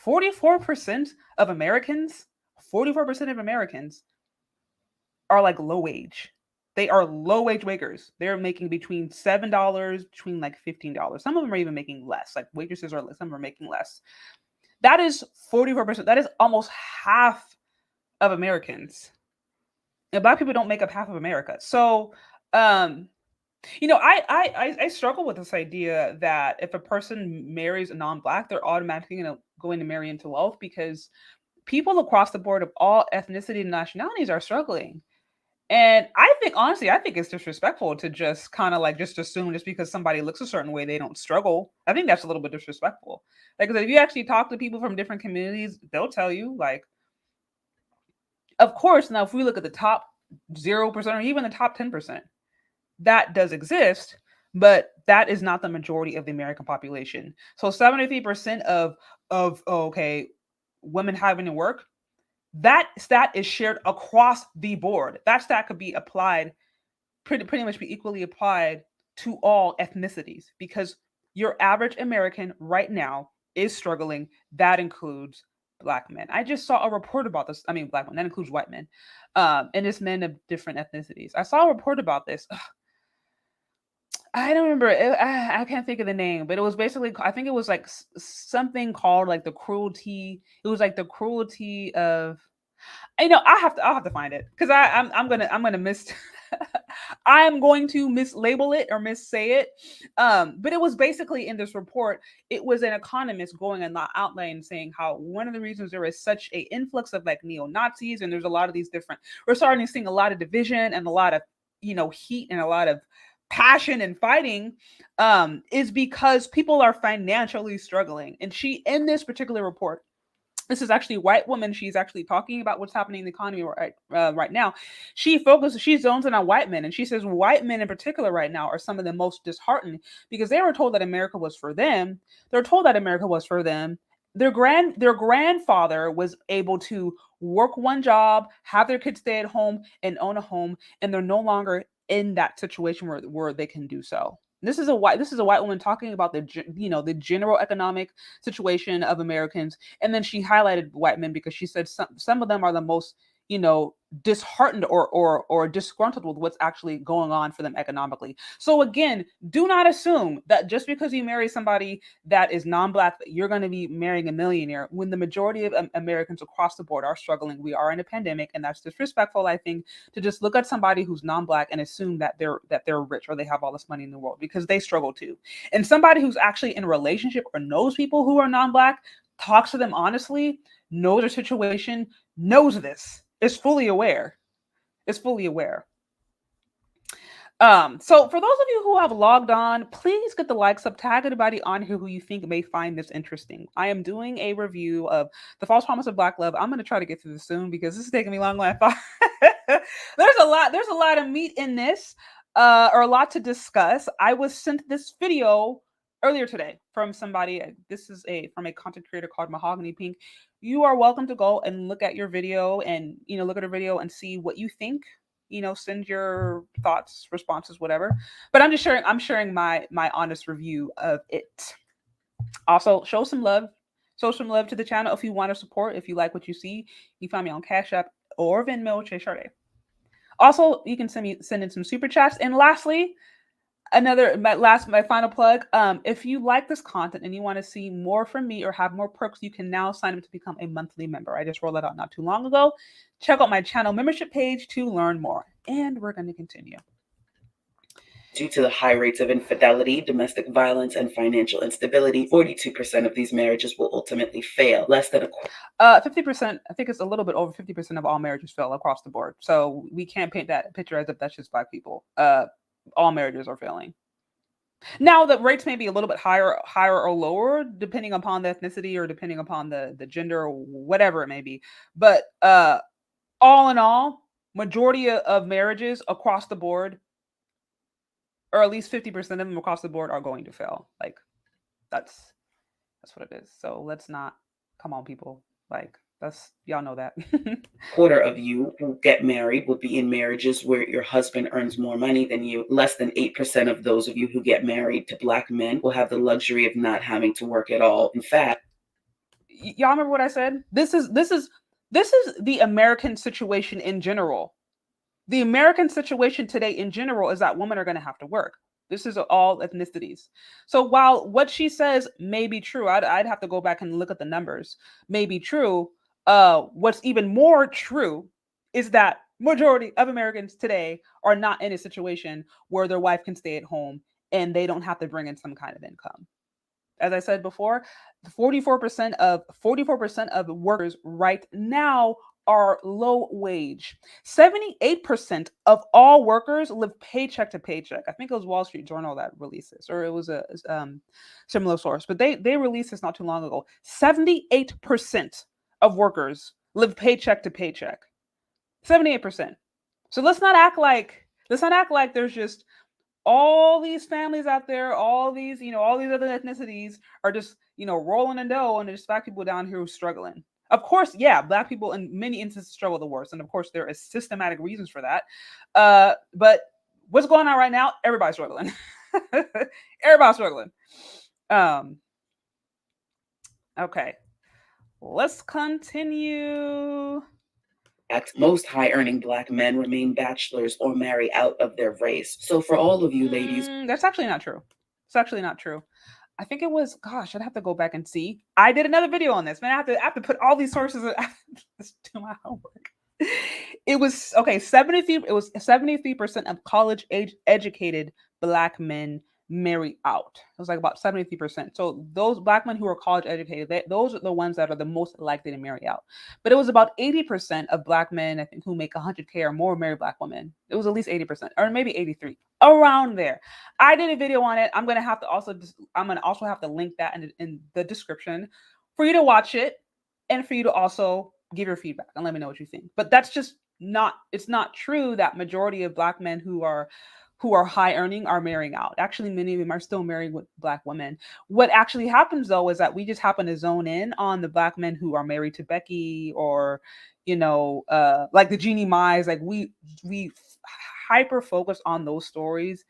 44% of Americans, 44% of Americans are like low wage. They are low wage workers. They're making between $7, between like $15. Some of them are even making less. Like waitresses are, some of them are making less. That is 44%. That is almost half of Americans. And Black people don't make up half of America. So, I struggle with this idea that if a person marries a non-Black, they're automatically going to marry into wealth, because people across the board of all ethnicity and nationalities are struggling. And I think, honestly, it's disrespectful to just kind of like just assume just because somebody looks a certain way, they don't struggle. I think that's a little bit disrespectful. Like, if you actually talk to people from different communities, they'll tell you, like, of course, now if we look at the top 0% or even the top 10%, that does exist, but that is not the majority of the American population. So 73% of women having to work, that stat is shared across the board. That stat could be applied, pretty much be equally applied to all ethnicities, because your average American right now is struggling. That includes Black men. I just saw a report about this. I mean, Black men, that includes white men. And it's men of different ethnicities. I saw a report about this. I don't remember. I can't think of the name, but it was basically, I think it was like something called like the cruelty. It was like the cruelty of, I'll have to find it, because I'm gonna I'm going to mislabel it or missay it. But it was basically in this report. It was an economist going and outlining, saying how one of the reasons there is such a influx of like neo-Nazis, and there's a lot of these different, we're starting to see a lot of division and a lot of heat and a lot of passion and fighting, is because people are financially struggling. And she, in this particular report, this is actually a white woman. She's actually talking about what's happening in the economy right now. She zones in on white men, and she says white men in particular right now are some of the most disheartened, because they were told that America was for them. They're told that America was for them. Their grandfather was able to work one job, have their kids stay at home, and own a home, and they're no longer in that situation where they can do so. This is a white woman talking about the general economic situation of Americans, and then she highlighted white men because she said some of them are the most disheartened or disgruntled with what's actually going on for them economically. So again, do not assume that just because you marry somebody that is non-Black that you're going to be marrying a millionaire, when the majority of Americans across the board are struggling. We are in a pandemic, and that's disrespectful, I think, to just look at somebody who's non-Black and assume that they're rich or they have all this money in the world, because they struggle too. And somebody who's actually in a relationship or knows people who are non-Black, talks to them honestly, knows their situation, knows this, is fully aware. So for those of you who have logged on, please get the likes up, tag anybody on here who you think may find this interesting. I am doing a review of The False Promise of Black Love. I'm going to try to get through this soon, because this is taking me longer than I thought. There's a lot of meat in this, or a lot to discuss. I was sent this video earlier today from somebody. This is from a content creator called Mahogany Pink. You are welcome to go and look at your video and look at a video and see what you think. Send your thoughts, responses, whatever. But I'm sharing my honest review of it. Also, show some love to the channel if you want to support. If you like what you see, you find me on Cash App or Venmo, Chase Sade. Also, you can send in some super chats. And lastly, my final plug. If you like this content and you want to see more from me or have more perks, you can now sign up to become a monthly member. I just rolled that out not too long ago. Check out my channel membership page to learn more. And we're going to continue. Due to the high rates of infidelity, domestic violence, and financial instability, 42% of these marriages will ultimately fail. Less than 50%, I think it's a little bit over 50% of all marriages fail across the board. So we can't paint that picture as if that's just Black people. All marriages are failing. Now, the rates may be a little bit higher or lower, depending upon the ethnicity or depending upon the gender or whatever it may be. But all in all, majority of marriages across the board or at least 50% of them across the board are going to fail. Like that's what it is. So let's not, come on, people. Like that's, y'all know that. Quarter of you who get married will be in marriages where your husband earns more money than you. Less than 8% of those of you who get married to Black men will have the luxury of not having to work at all. In fact, y'all remember what I said? This is the American situation in general. The American situation today in general is that women are going to have to work. This is all ethnicities. So while what she says may be true, I'd have to go back and look at the numbers, may be true. What's even more true is that majority of Americans today are not in a situation where their wife can stay at home and they don't have to bring in some kind of income. As I said before, 44% of workers right now are low wage. 78% of all workers live paycheck to paycheck. I think it was Wall Street Journal that released this, or it was a similar source, but they released this not too long ago. 78% of workers live paycheck to paycheck. 78%. So let's not act like there's just all these families out there, all these other ethnicities are just, rolling in dough, and there's Black people down here who are struggling. Of course, yeah, Black people in many instances struggle the worst. And of course, there is systematic reasons for that. But what's going on right now? Everybody's struggling. Everybody's struggling. Okay. Let's continue. Most high-earning Black men remain bachelors or marry out of their race. So for all of you ladies, that's actually not true. It's actually not true. I think it was, gosh, I'd have to go back and see. I did another video on this, man. I have to put all these sources do my homework. It was okay, 73% of college age educated Black men marry out. It was like about 73%. So those Black men who are college educated, those are the ones that are the most likely to marry out. But it was about 80% of Black men, I think, who make 100K or more marry Black women. It was at least 80%, or maybe 83, around there. I did a video on it. I'm gonna also have to link that in the description for you to watch it, and for you to also give your feedback and let me know what you think. But that's just not, it's not true that majority of Black men who are high earning are marrying out. Actually, many of them are still married with Black women. What actually happens though is that we just happen to zone in on the Black men who are married to Becky, or like the Jeannie Mize. Like we hyper focus on those stories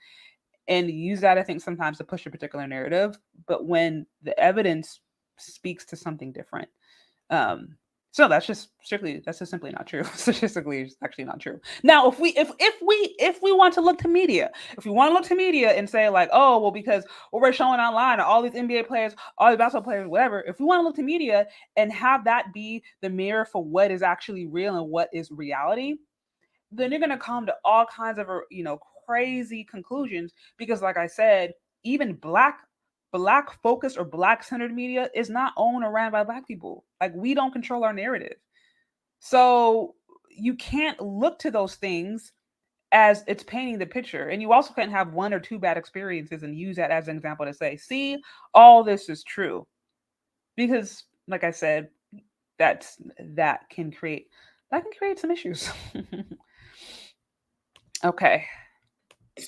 and use that, I think, sometimes to push a particular narrative. But when the evidence speaks to something different, so that's just simply not true. Statistically, it's actually not true. Now, if we want to look to media, and say like, oh, well, because what we're showing online are all these NBA players, all these basketball players, whatever. If we want to look to media and have that be the mirror for what is actually real and what is reality, then you're going to come to all kinds of crazy conclusions. Because, like I said, even Black focused or Black centered media is not owned or ran by Black people. Like, we don't control our narrative. So you can't look to those things as it's painting the picture. And you also can't have one or two bad experiences and use that as an example to say, see, all this is true. Because, like I said, that can create some issues. Okay.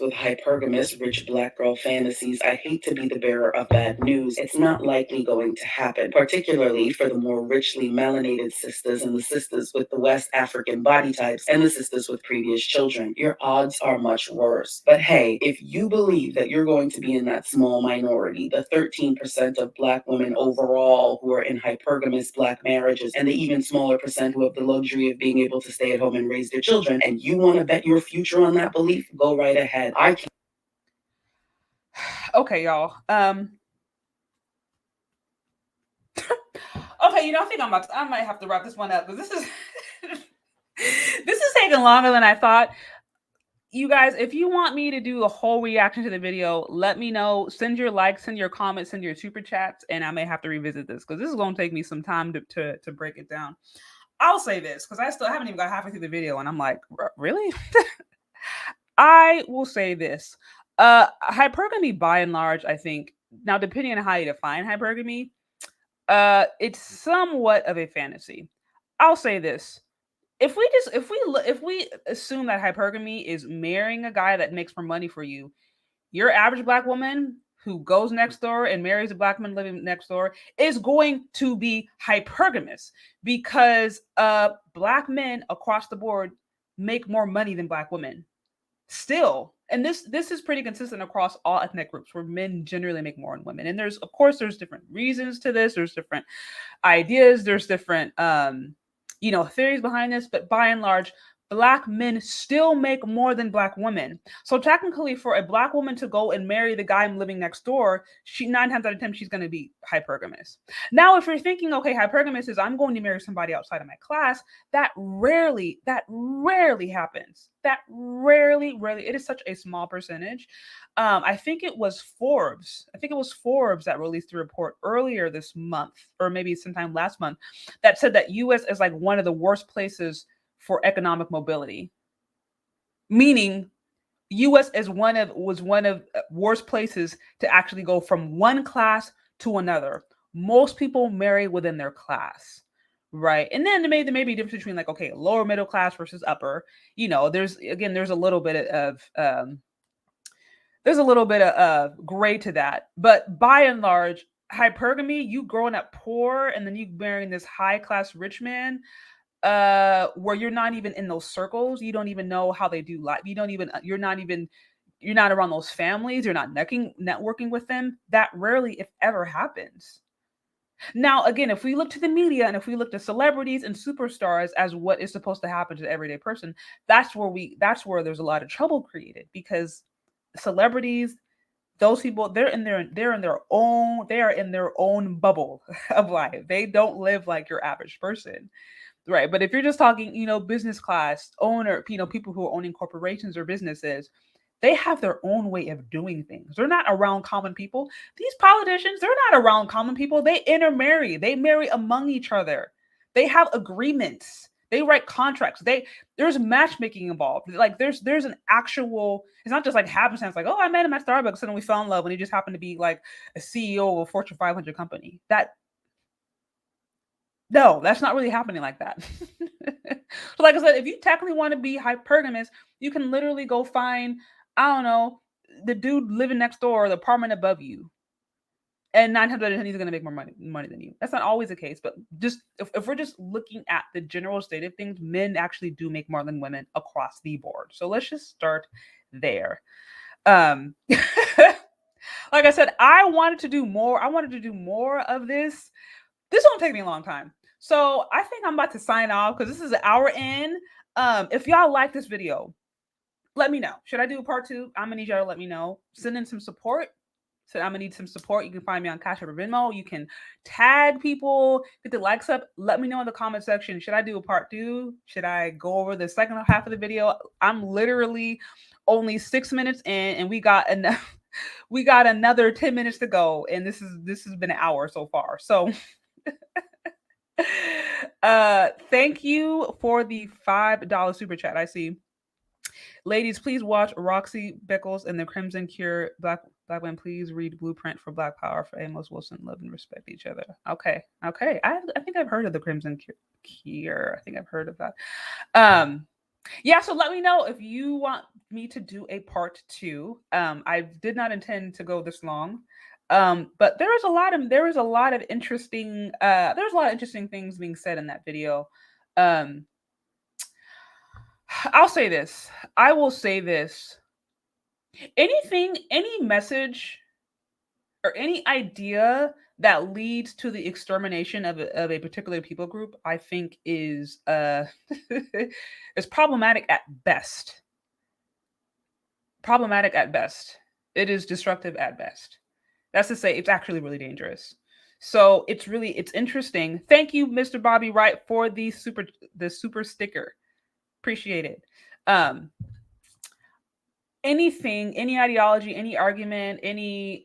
With hypergamous rich Black girl fantasies, I hate to be the bearer of bad news. It's not likely going to happen, particularly for the more richly melanated sisters and the sisters with the West African body types and the sisters with previous children. Your odds are much worse. But hey, if you believe that you're going to be in that small minority, the 13% of Black women overall who are in hypergamous Black marriages, and the even smaller percent who have the luxury of being able to stay at home and raise their children, and you want to bet your future on that belief, go right ahead. Okay, y'all. Okay, I think I might have to wrap this one up, because this is this is taking longer than I thought. You guys, if you want me to do a whole reaction to the video, let me know. Send your likes, send your comments, send your super chats, and I may have to revisit this, because this is going to take me some time to break it down. I'll say this, because I still haven't even got halfway through the video, and I'm like, really? I will say this. Hypergamy, by and large, I think, now depending on how you define hypergamy, it's somewhat of a fantasy. I'll say this. If we assume that hypergamy is marrying a guy that makes more money for you, your average black woman who goes next door and marries a black man living next door is going to be hypergamous because black men across the board make more money than black women still. And this is pretty consistent across all ethnic groups where men generally make more than women. And there's, of course, there's different reasons to this. There's different ideas. There's different, theories behind this. But by and large, black men still make more than black women. So technically, for a black woman to go and marry the guy living next door, 9 times out of 10, she's going to be hypergamous. Now, if you're thinking, okay, hypergamous is I'm going to marry somebody outside of my class, that rarely happens. That rarely, it is such a small percentage. I think it was Forbes that released a report earlier this month, or maybe sometime last month, that said that U.S. is like one of the worst places for economic mobility, meaning U.S. was one of worst places to actually go from one class to another. Most people marry within their class, right? And then there may be a difference between like, okay, lower middle class versus upper. There's a little bit of gray to that, but by and large, hypergamy, you growing up poor and then you marrying this high class rich man, where you're not even in those circles, you don't even know how they do life, you're not around those families, you're not networking with them. That rarely, if ever, happens. Now, again, if we look to the media and if we look to celebrities and superstars as what is supposed to happen to the everyday person, that's where there's a lot of trouble created, because celebrities, those people, they are in their own bubble of life. They don't live like your average person. Right. But if you're just talking, business class owner, people who are owning corporations or businesses, they have their own way of doing things. They're not around common people. These politicians, they're not around common people. They intermarry. They marry among each other. They have agreements. They write contracts. There's matchmaking involved. Like there's an actual, it's not just like happenstance, like, oh, I met him at Starbucks and we fell in love and he just happened to be like a CEO of a Fortune 500 company. No, that's not really happening like that. So like I said, if you technically want to be hypergamous, you can literally go find, I don't know, the dude living next door, the apartment above you. And 9 times out of 10, he's going to make more money than you. That's not always the case, but just if we're just looking at the general state of things, men actually do make more than women across the board. So let's just start there. Like I said, I wanted to do more of this. This won't take me a long time. So I think I'm about to sign off because this is an hour in. If y'all like this video, let me know. Should I do a part 2? I'm gonna need y'all to let me know. Send in some support. So I'm gonna need some support. You can find me on Cash App or Venmo. You can tag people, get the likes up. Let me know in the comment section. Should I do a part 2? Should I go over the second half of the video? I'm literally only 6 minutes in, and we got another 10 minutes to go, and this has been an hour so far. So thank you for the $5 super chat. I see. Ladies, please watch Roxy Beckles and the Crimson Cure. Black women, please read Blueprint for Black Power for Amos Wilson. Love and respect each other. Okay. I think I've heard of the Crimson Cure. I think I've heard of that. Yeah, so let me know if you want me to do a part 2. I did not intend to go this long. But there is a lot of interesting things being said in that video. I'll say this. I will say this. Any message or any idea that leads to the extermination of a particular people group, I think is is problematic at best. Problematic at best. It is destructive at best. That's to say, it's actually really dangerous. So it's interesting. Thank you, Mr. Bobby Wright, for the super sticker. Appreciate it. Anything, any ideology, any argument, any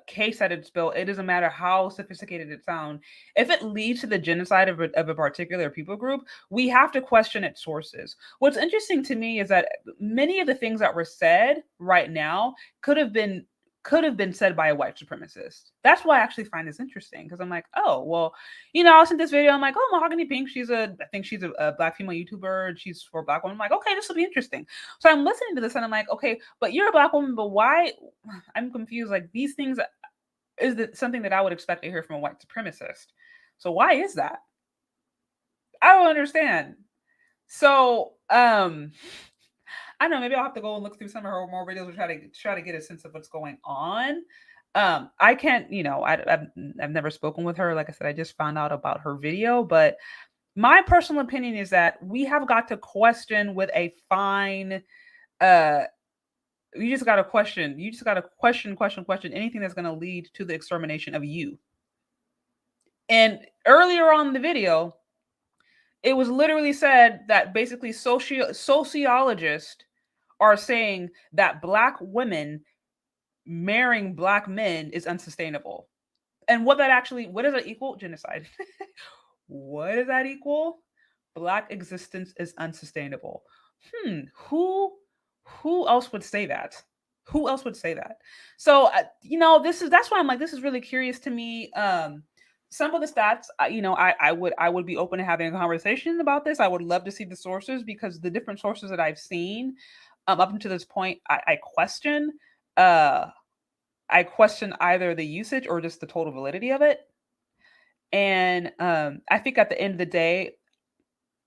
case that it's built, it doesn't matter how sophisticated it sounds. If it leads to the genocide of a particular people group, we have to question its sources. What's interesting to me is that many of the things that were said right now could have been could have been said by a white supremacist. That's why I actually find this interesting, because I'm like, oh, well, you know, I was in this video, I'm like, oh, Mahogany Pink, I think she's a black female YouTuber, and she's for a black woman. I'm like, okay, this will be interesting. So I'm listening to this and I'm like, okay, but you're a black woman, but why? I'm confused. Like, these things is something that I would expect to hear from a white supremacist. So why is that? I don't understand. So, I don't know, maybe I'll have to go and look through some of her more videos and try to get a sense of what's going on. I can't, you know, I've never spoken with her. Like I said, I just found out about her video, but my personal opinion is that we have got to question with a fine, you just got to question anything that's going to lead to the extermination of you. And earlier on in the video, it was literally said that basically sociologists are saying that black women marrying black men is unsustainable. And what does that equal? Genocide. What does that equal? Black existence is unsustainable. Who else would say that? Who else would say that? So, you know, that's why I'm like, this is really curious to me. Some of the stats, you know, I would be open to having a conversation about this. I would love to see the sources, because the different sources that I've seen up until this point, I question either the usage or just the total validity of it. And I think at the end of the day,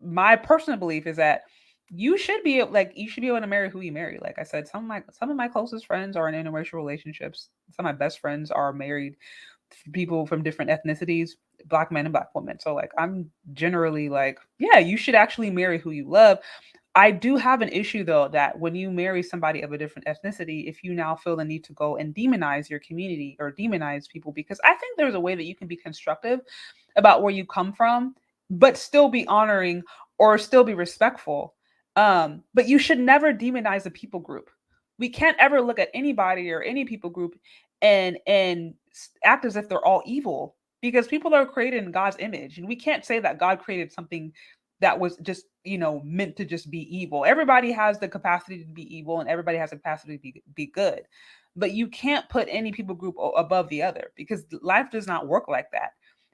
my personal belief is that you should be able to marry who you marry. Like I said, some of my closest friends are in interracial relationships. Some of my best friends are married people from different ethnicities, black men and black women. So like, I'm generally like, yeah, you should actually marry who you love. I do have an issue though, that when you marry somebody of a different ethnicity, if you now feel the need to go and demonize your community or demonize people, because I think there's a way that you can be constructive about where you come from, but still be honoring or still be respectful. But you should never demonize a people group. We can't ever look at anybody or any people group and act as if they're all evil, because people are created in God's image, and we can't say that God created something that was just, you know, meant to just be evil. Everybody has the capacity to be evil, and everybody has the capacity to be good. But you can't put any people group above the other, because life does not work like that.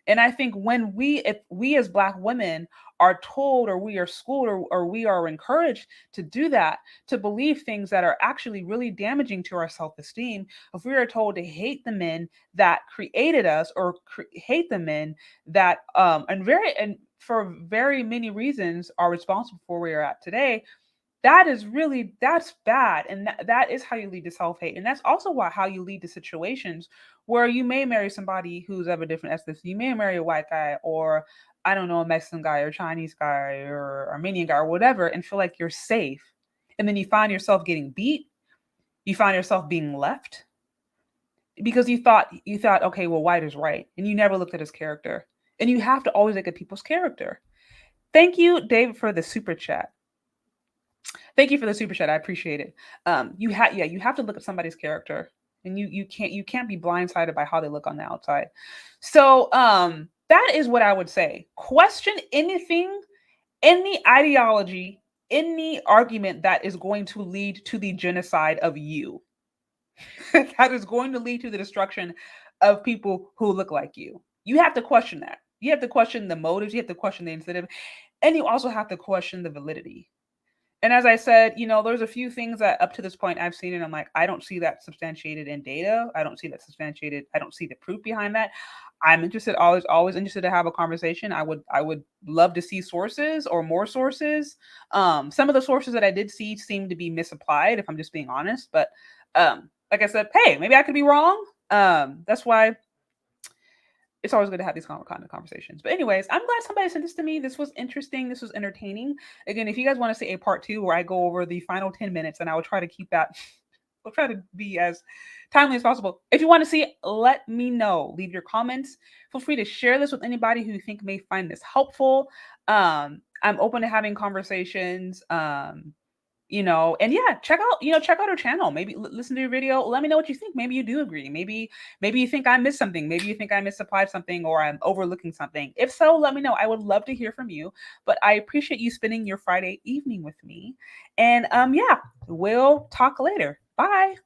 And I think if we as black women are told, or we are schooled, or we are encouraged to do that, to believe things that are actually really damaging to our self-esteem, if we are told to hate the men that created us, or hate the men that and for very many reasons are responsible for where we're at today, that's bad. And that is how you lead to self-hate. And that's also how you lead to situations where you may marry somebody who's of a different ethnicity. You may marry a white guy, or I don't know, a Mexican guy or Chinese guy or Armenian guy or whatever, and feel like you're safe. And then you find yourself getting beat. You find yourself being left because you thought, okay, well, white is right. And you never looked at his character. And you have to always look at people's character. Thank you, David, for the super chat. Thank you for the super chat. I appreciate it. You have to look at somebody's character, and you can't be blindsided by how they look on the outside. So that is what I would say. Question anything, any ideology, any argument that is going to lead to the genocide of you. That is going to lead to the destruction of people who look like you. You have to question that. You have to question the motives. You have to question the incentive. And you also have to question the validity. And as I said, you know, there's a few things that up to this point I've seen, and I'm like, I don't see that substantiated in data. I don't see that substantiated. I don't see the proof behind that. I'm interested, always interested to have a conversation. I would love to see sources or more sources. Some of the sources that I did see seem to be misapplied, if I'm just being honest. But like I said, hey, maybe I could be wrong. That's why it's always good to have these kind of conversations. But anyways, I'm glad somebody sent this to me. This was interesting. This was entertaining. Again, if you guys want to see a part 2 where I go over the final 10 minutes, and I will try to keep that, we'll try to be as timely as possible. If you want to see it, let me know. Leave your comments. Feel free to share this with anybody who you think may find this helpful. I'm open to having conversations. You know, and yeah, check out her channel. Maybe listen to your video. Let me know what you think. Maybe you do agree. Maybe you think I missed something. Maybe you think I misapplied something, or I'm overlooking something. If so, let me know. I would love to hear from you. But I appreciate you spending your Friday evening with me. And yeah, we'll talk later. Bye.